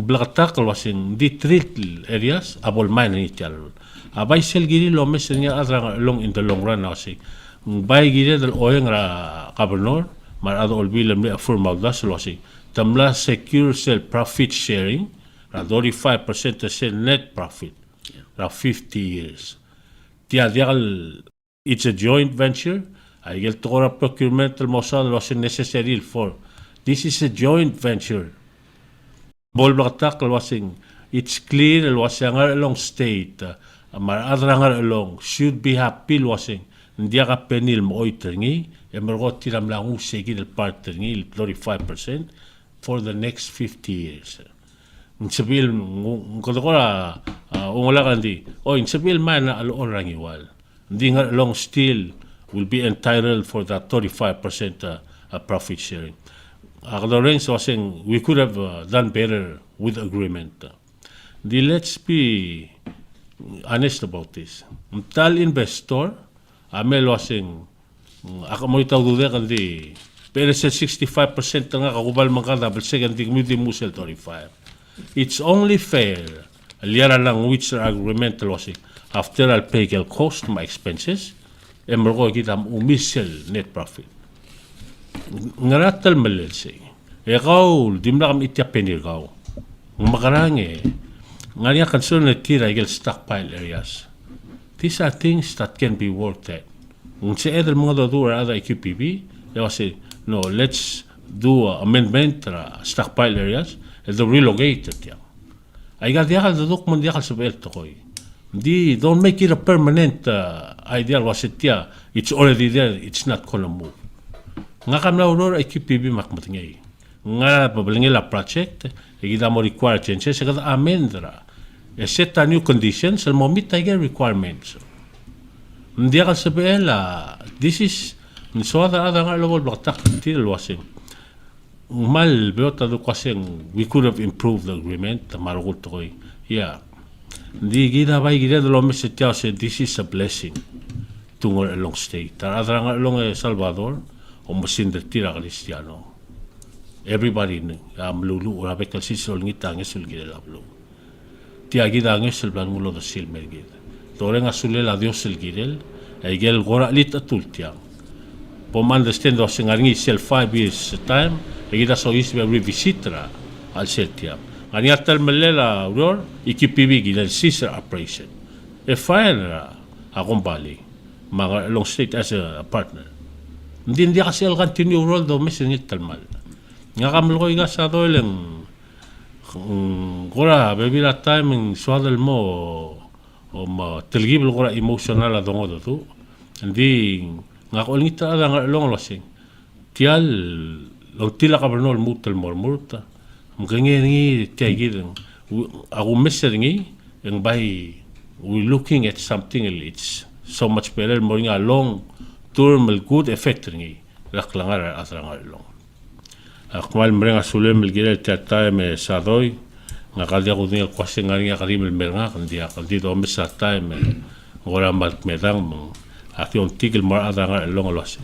Speaker 2: Blaktakal wasin di treat areas abol mine ni tial. Abay sel giri lo mesa niya adrang long in the long run kasi. Bay giri del oyeng ra gobernador marado olbilam ni formal das lo kasi. Tamla secure sell profit sharing ra 35% sell net profit ra 50 years. Tiadial it's a joint venture. I get to procurement الموصل was necessary for. This is a joint venture. Bol baktak wasing it's clear wasing along state. Mar adrangar along should be happy wasing. Ndia ka penil mo oiterngi. Emergot tiram lang usegi del parterngi 35% for the next 50 years. Nsabil ngkodokora ungala kandi. Oh nsabil man na alorang iwal. Hindi nga long still will be entitled for that 35% profit sharing. Lorenz was saying we could have done better with agreement. Let's be honest about this. Tal investor, Amel was saying, ako mo itaw dude kandi, pero sa 65% nga kakubal mga double second, hindi mo sell 35. It's only fair. Aliyara lang which agreement was saying, after I'll pay the cost my expenses, emergo kita umisel net profit. Ngaratal malelse. Ikaw, di mo na kami itiapin ikaw. Makarangi, nga niya concern na tira igel stockpile areas. These are things that can be worked at. Kung sa other mga dodo or other IQPB, they will say, no, let's do amendment stockpile areas and relocate it. Ay gadiakal duduk mo diakal sa belto ko. Don't make it a permanent idea. Was it it's already there. It's not gonna move. Nga kam na uror IQPB makmatngay. Nga pabalingay la project. Igida mo require changes. Igada amendra. Set a new conditions. Al mo meet tiger requirements. Hindi ka sabihin this is so ada nga lawol baktak til wasing. Mal beota do kasing we could have improved the agreement. Marugot ko. Yeah. Di gida bay gida lo mesetiao said this is a blessing tungol along state. Tara along Salvador o mosinda tira Cristiano. Everybody lulu ora bekal sisol ngita ngesul gida lablo. Tia gida ngesul plan mulo do sil mergid. Tore nga sulle la Dios el gidel ay gel gora lit atultia. Pom understand do singaringi sel 5 years time gida so is be revisitra al seltia. Aniatal melela uror IQPB gila sister operation. Fire akombali mga long state as a partner. Hindi kasi al continue role do mesin talmal. Nga kamlo ko iga sa doileng gora bebila time suadal mo o ma telgib gora emotional adongo do tu. Hindi nga ko ngita nga long losing. Tial lo tila kabernol mutal mormurta. Mungkin tiagir aku meseringi yang by we looking at something it's so much better more long term good effect ringi laklangar atrangar long akmal mrenga sulem gilel tata me sadoi nga kaldia ko dinga kwase nga ringa karim melnga kandia kaldi do me sata me ora mat medang ati on tigel mar atrangar long los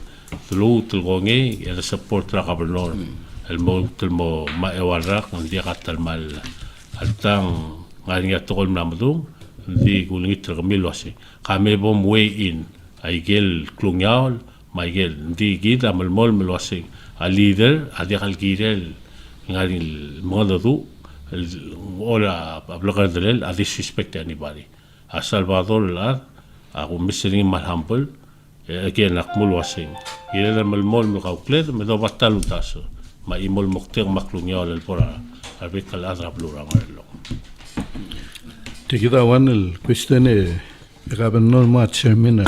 Speaker 2: tulu tulgonge ya support la gobernador el mo ma ewarak kandia katal mal altang ngaringa tokol namdu di kulingit tergamil wasi kami bom way in aigel klungyal maigel di gida malmol melwasi a leader adi kalgirel ngarin modadu ora blogar del a disrespect anybody a Salvador la a missing mal humble again akmul wasi ila malmol mukawkled medo batalu taso ma imol mukter maklungyal el pora arbikal adra blura marlo.
Speaker 5: Te queda one el questione gobernador ma chairman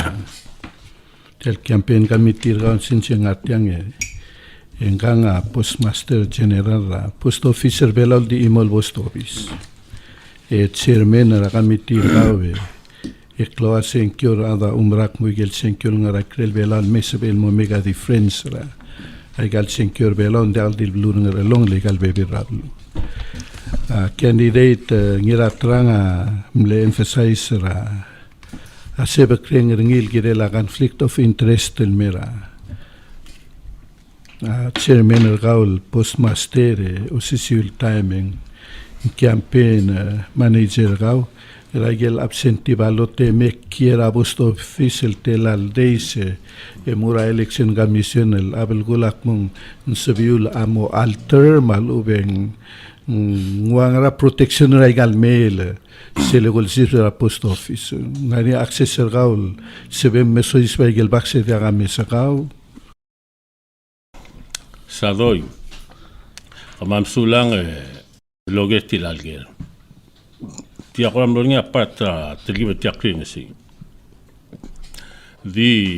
Speaker 5: del campaign committee gaun sincheng atyang enganga postmaster general post officer belal di imol post office chairman ra committee gawe ekloa senkyor ada umrak mugel senkyor ngara krel belal mesbel mo mega difference ra egal senkyor belal dal dil blur ngara long legal baby rablu candidate ngira tranga mle emphasize ra aseba kreng ringil girela conflict of interest el mera chairman el gaul postmaster osisiul timing campaign manager gau ragel absenti balote me kiera post official telal deise mura election commission el abel gulak mong sabiul amo alter malubeng ngwangara protection regal mail selegol sira post office ngani access gaul sebe message regal bakse daga mesakau
Speaker 2: sadoy amam sulang logeti lalger tia kolam lonya patra tilgibe tia klinesi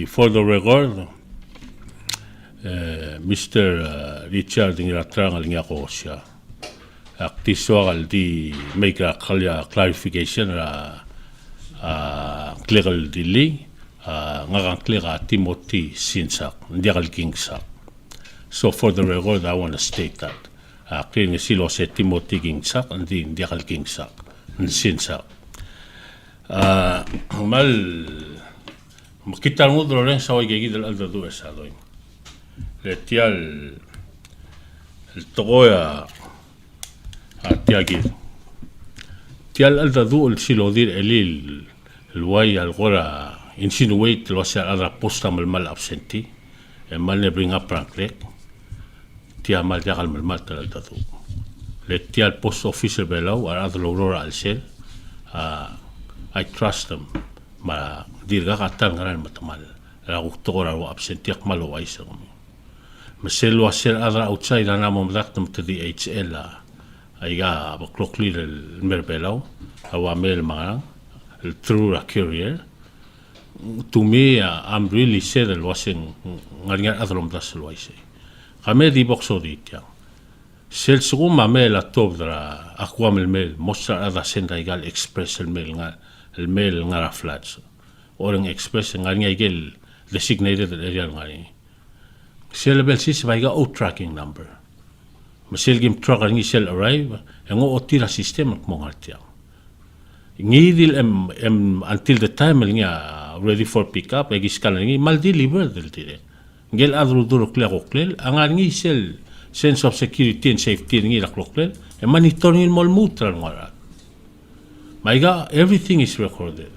Speaker 2: for the record Mr. Richard Ingratang Alingakosya aktisoal di make a clarification ra clear dili ngarang clear Timothy Sinsak ndial kingsak. So for the record I want to state that clear ni silo se Timothy Kingsak ndi ndial kingsak Sinsak mal makita mo dro sa way gigil al do esa doy letial el togoya tiagir tial alda du el silodir elil el way al gora insinuate lo sea ala posta mal absenti el mal ne bring up prankrek tia mal jagal mal alda du le tial post officer below ar adlo aurora al sel I trust them ma dirga gatan gran matamal la guttora wa absenti akmal wa isa maselo asel adra outside ana mom daktum to the HL aiga baklokli el merbelau awa mel marang el through a courier to me I'm really sad el washing ngaringa adrom das el waise kame di boxo ditia sel suguma mel atobra aquam el mel mostra ada senda igal express el mel ngara flats orang express ngaringa igel designated area ngari sel bel sis vaiga out tracking number masel gim truck ngi sel arrive ngo otira system mongartia ngidil until the time ngia ready for pickup egi skala ngi mal deliver del dire ngel adru duro klero klel angar ngi sel sense of security and safety ngi la kloklel e monitoring mol mutra ngara maiga everything is recorded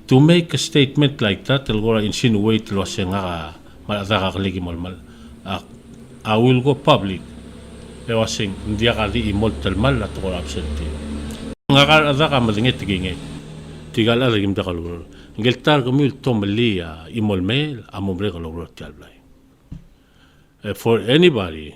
Speaker 2: to make a statement like that el gora insinuate lo senga maladaga legi mol mal I will go public e wasing ndia kali imoltal mal la to absenti ngagal adaka madinget ginge tigal ala gim dakalur ngel tar gumil tomlia imol mel amomre galur tialblay for anybody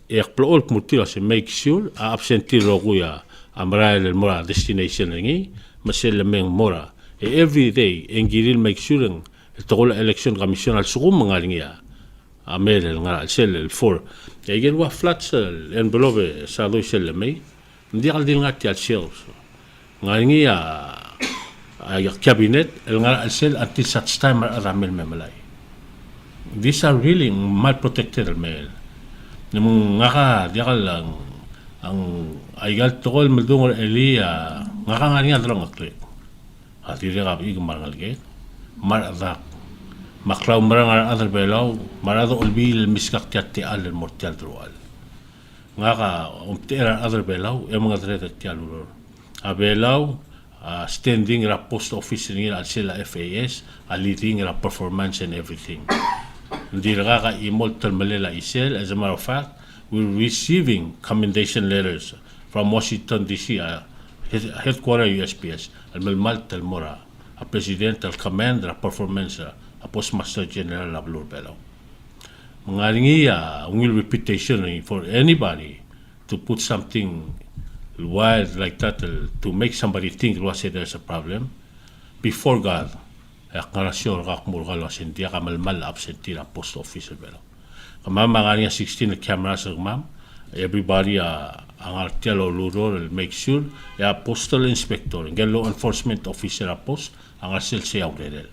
Speaker 2: ekplol mutila se make sure absenti roguya amrael el mora destination ngi masel meng mora every day engiril make sure togol election commission al sugum ngalingia amel el ngal sel el for igen wa flats envelope sa do sel me ndial dil ngati al shelves ngalingia ay cabinet el ngal sel until such time adamel memalay these are really mal protected mail. Nung ngaka diakal ang aigal tokol meldungor elia ngaka ngani adrong akle. Atire ka ig marangal ge. Maradak maklaw marangal adar belaw marado ulbil miskak tiati al mortial drual. Ngaka umtera adar belaw e mga dreta tialur. Abelaw standing ra post office ni al sila FAS leading ra performance and everything. Hindi ka imoltal malela isel. As a matter of fact, we're receiving commendation letters from Washington DC, headquarter USPS, al malmal tal mora, a president al command ra performance a postmaster general of Lorbelo. Mga will reputation for anybody to put something wild like that to make somebody think there's a problem before God. Akarasyon kakmul ka lasin dia kamalmal absentee na post office belo. Kamama nga niya 16 cameras ma'am. Everybody ang artial o luro make sure postal inspector and law enforcement officer post ang asil siya uredel.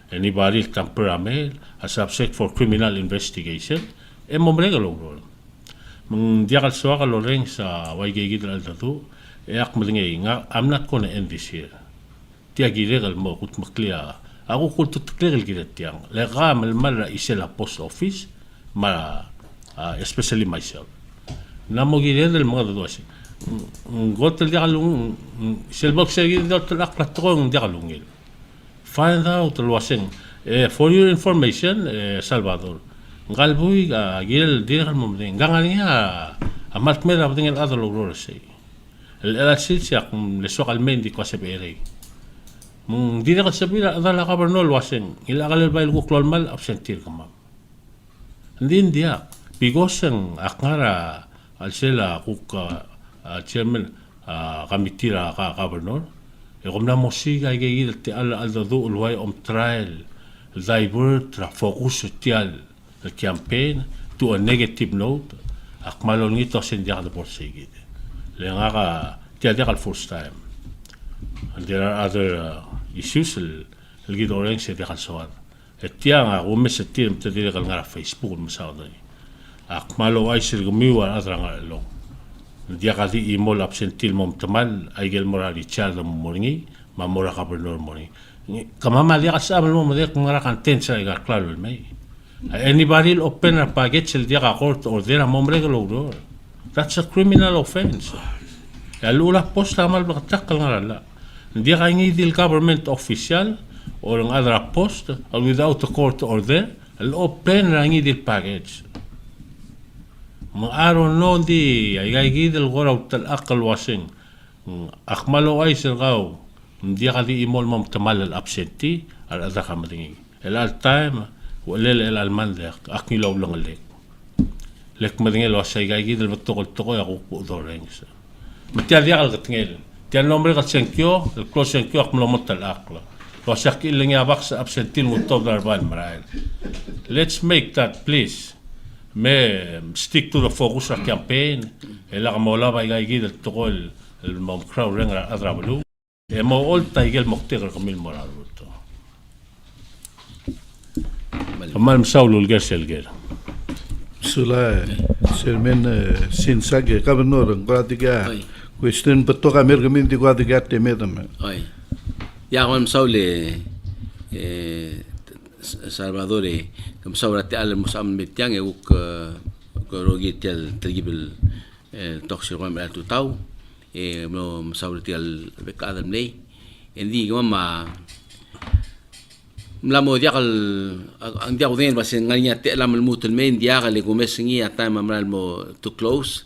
Speaker 2: Anybody tamper mail a subject for criminal investigation momrega luro. Mang dia kalswa ka loreng sa waygigid al datu ak malingay nga I'm not gonna end this year. Tiya giregal mo kut makliya. Ako kung tutuklegal kita tiyang, leka malmal isela post office, especially myself. Namo ginedal mga dodosi. Gotel di kalung, selbok sa ginedal aklat ko ng di kalungil. Find out luwasing. For your information, Salvador, ngalbuy gil di kalmo mding. Gangan niya, amat mera mding el adalo rorosay. El elasil siya kung leso kalmen di ko sa pere. Di na kasabi na adala ka barnol waseng ilakalal ba ilkuklol mal absentir ka ma'am. Hindi because ang akara al sila kuk chairman kamitira ka barnol kung na musiga igigil ti ala aldado ulway trial divert focus tial the campaign to a negative note akmalon ngito sindiak na porsigid. Lenga ka tiada kal first time. And there are other issues el gidoreng se de kalsoan. Etia nga umes etir mtedire kal ngara Facebook masawda. Akmalo ay sir gumiwa adra nga lo. Dia kali imol absentil mom tamal ay gel morali charda moringi mamora ka bernor moringi. Kamama dia kasama mo de ngara kan tensa igar klaro mai. Anybody will open a package el dia ka court order mom regalo do. That's a criminal offense. Alula posta mal baktakal ngara la. Hindi ka ngidil government official o ang other post or without a court order, open na ngidil package. Mga araw no di ay ngidil ko raw talakal wasing akmalo ay sirgaw hindi ka di imol mong tamal al absentee al ada ka matingi. El al time walel el almandek akilaw lang alek. Lek matingi lo sa ngidil matukol-tukol ako po doreng sa. Matiyadi akal katingil. Tiyan nombre ka senkyo, el close senkyo ak mlomot talakla. Lo sakil lang yabak sa absentil mo to darban marail. Let's make that please. May stick to the focus of campaign. Ela ka mola ba igay el tukol el mom crowd ring adrablu. Mo all taigel moktir kamil moralo to. Kamal msaulul gerselger.
Speaker 5: Sula Chairman Sinsage Governor Guadiga question betul kami kami di Guadiga temedam.
Speaker 1: Oi. Ya kam saule Salvador kam saurati al musam betiang uk rogi tel tergibil toksir kam tu tau mo saurati al bekadam nei endi mama mlamo diakal ang diak din bas nganya te lam mutul men diakal ko mesingi ata mamral mo to close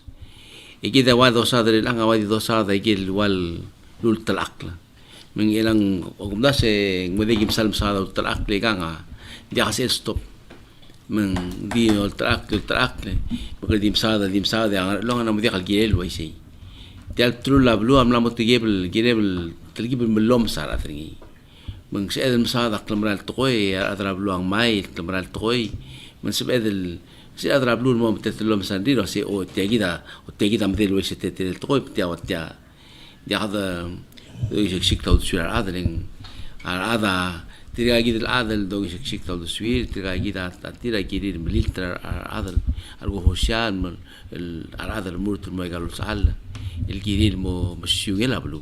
Speaker 1: ikida wado sadre lang awadi do sada ikil wal lul talakla meng ilang ogumda se ngwede salm sada talakle kanga dia kasi stop meng di talakle bakal dim sada ang long na mo diakal gel wai sei dial trul la blu am lamot gebel telgibel melom sara tringi meng se edel masada klamral tokoy adrab luang mai klamral tokoy men se edel si adrab lu mo tetelom sandiro si o tegida mdel wese tetel tokoy tia dia hada ik sikta ut sur adling ada tira gid al adal do shik tal swir tira gid tira gid mililtra adal algo hoshan al adal murtul ma galu sal el gid mo msyugela blu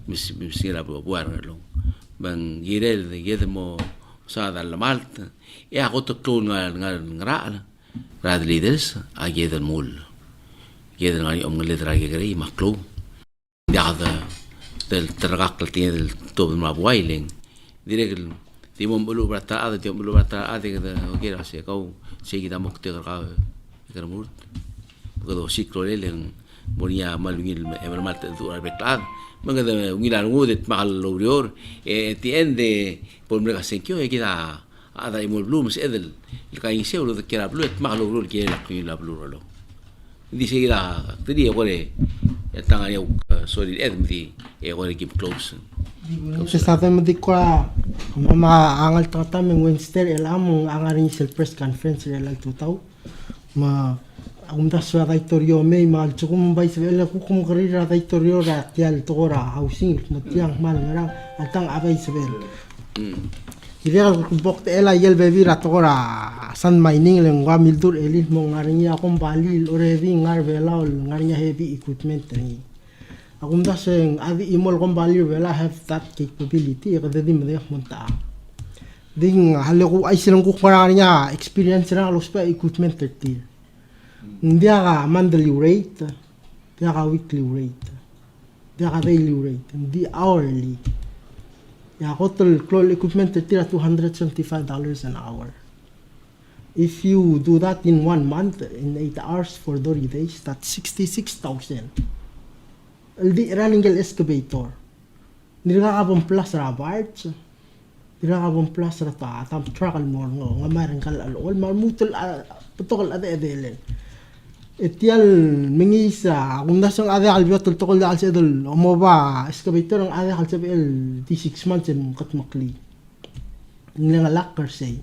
Speaker 1: msyugela blu buar lo bang girel de gid mo sa dal malta e a goto klon ngra rad leaders a gid al mul gid ngani om letra gari maklo هذا الترقق التين التوب ما بوايلين ديرك تيمون بلو برتا هذا تيمون بلو برتا هذا كذا وكير عشان كاو شيء كذا مكتئر قاو كذا مورد كذا شيء كلولين بنيا مالوين مال تدور بكلاد من كذا ويلا نودت مع اللوريور تين ده بقول سنكيو كذا هذا يمول بلو مس إذل اللي كان يسوي له ذكر بلو مع اللوريور كذا لقيه لا بلو له دي شيء كذا تدي أقوله tangan yang sorry mesti orang keep close
Speaker 4: sa atin madi ko maangal tata meng Wednesday elam angaring sel press conference relal tutaw ma umda sa daitorio may mal chukum bay sa ela kukum karira daitorio ra tial tora housing mutiang mal ngarang atang abay sa bel Ira bok ela yel bebi ra tora san mining leng wa mildur elin mo ngaring ya kom balil already ngar vela ngaring heavy equipment ni akum da seng adi imol kom balil vela have that capability kada di mede monta ding hale ko ay silang ko paranya experience ra los pa equipment tertil ndia ka monthly rate dia ka weekly rate dia ka daily rate di hourly ya hotel crawl equipment tertira $275 an hour. If you do that in 1 month, in 8 hours for 30 days, that's 66,000. Aldi running el excavator. Niragabong plus rabards. Niragabong plus rata. Tam truck al mo nga maring kal alol. Marmutul putokal ade-adelen. Etial mingisa kung nasang ade albiot tokol dal sa idol mo ba excavator ang ade kal sa bel di 6 months en katmakli nga lakker say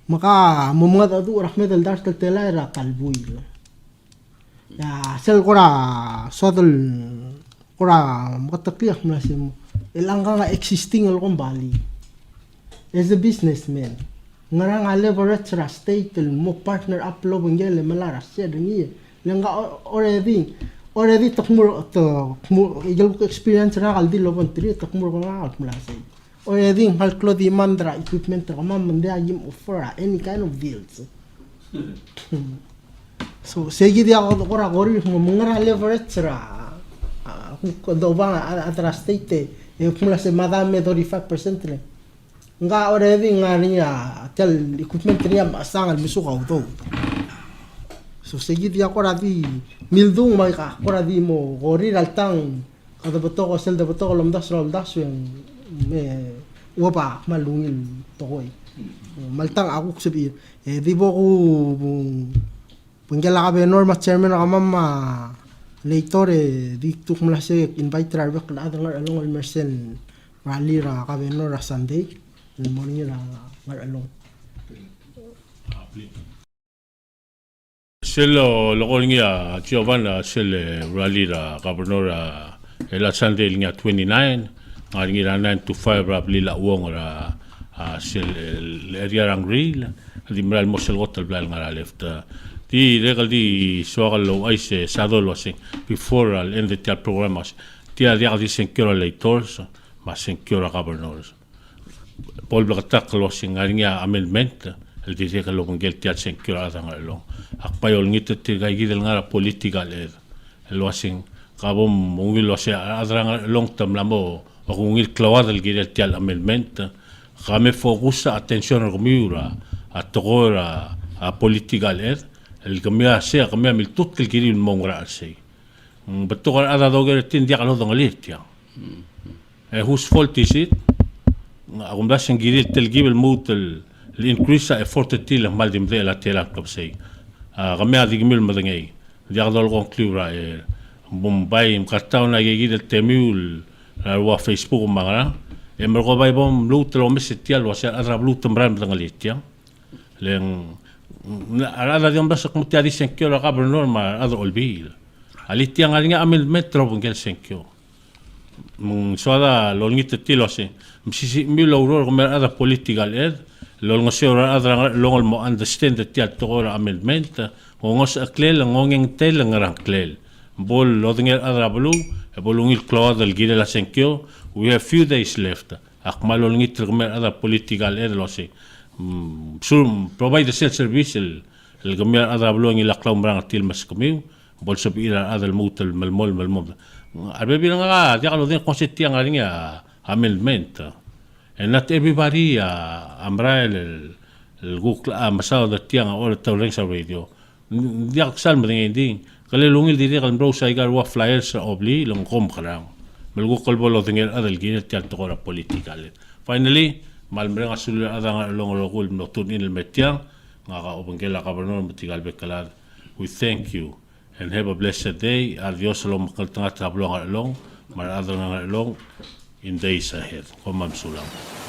Speaker 4: maka mumad adu rahmet al dar tal tela ra kalbuy ya sel kora sodol kora makatakliak na sim ilang nga existing al bali as a businessman ngarang leverage ra state mo partner up lo bengele malara siya dingi lenga already takmur to igel ko experience ra kaldi lo bon tri takmur ko nga at mula say already hal klo di mandra equipment ra man mande agim offer any kind of deals so segi dia ko ra gori mo ngara leverage ra ko do ba atra state e mula se madame 35% le nga already nga niya tel equipment niya masangal misukaw to so sige dia ko radi mildung may ka ko radi mo gori raltang kada bato ko sel da bato ko lamdas yung me wapa malungil to ko maltang ako sabi di bo ko punggala ka be normal chairman ka mama later di tuk mula se invite ra bak la adang along al mercen rally ra ka be no ra Sunday morning la along
Speaker 2: Selo lokolingia Giovanna sele rally la governor ela Sunday linga 29 ngaringi la 9 to 5 rabli la wong ra sel area rangri di mral mosel gotel blal ngara left di regal di sogal lo ai se sadolo sing before al end the programas dia dia di senkero electors ma senkero governors Paul Blacktack losing ngaringa amendment el dice que lo ngel tiat senkero atanga lo akpayol ngit tiga gidel ngara political el losing kabom mungil lo se adrang long term lamo o ngil klawad el gidel tial amendment kame focusa atención rumura atogora a political el kamia se kamia mil tut el gidel mongra se betogar ada doger tin dia kalo dongalitia whose fault is it agum dasen gidel tel gibel mutel l'increase effort til mal dim de la tela club sei gamea digmil madangay dia dol conclura bombay mkartaw na gigil temul wa Facebook mangara mergo bay bom lut lo mesetial wa sa adra lut mran madangalitia len ala diam basak mutia di senkyo la kabr normal adro olbil alitia ngalinga amil metro bungel senkyo mung soada lo ngit tilo se msisi mi lo ro mer ada political ed lo ngose ora ada lo mo understand the tia to amendment o ngos aklel ngongeng tel ngarang klel bol lo ngel ada blu e bolungil cloud del gire la senkyo we have few days left akmal lo ngit mer ada political ed lo se sur provide the service el gamer ada blu ngil aklaw marang til mas kumiu bol sab ila ada el mutal malmol Arbe bilang dia kalau dia konsep tiang arinya amendment. And not everybody amra el Google masal da tiang or tawreng sa radio. Dia ksal mending ding. Kalau lungil dia kalau bro sa igar wa flyers obli long kom karang. Mel Google bolo tingel adal gina tiang to ora political. Finally mal mreng asul ada long rogul no tunin el metiang nga obengela kabarno metigal bekalar. We thank you. And have a blessed day. Adios long kaltanga tablong along, maradang along in days ahead. Komam sulang.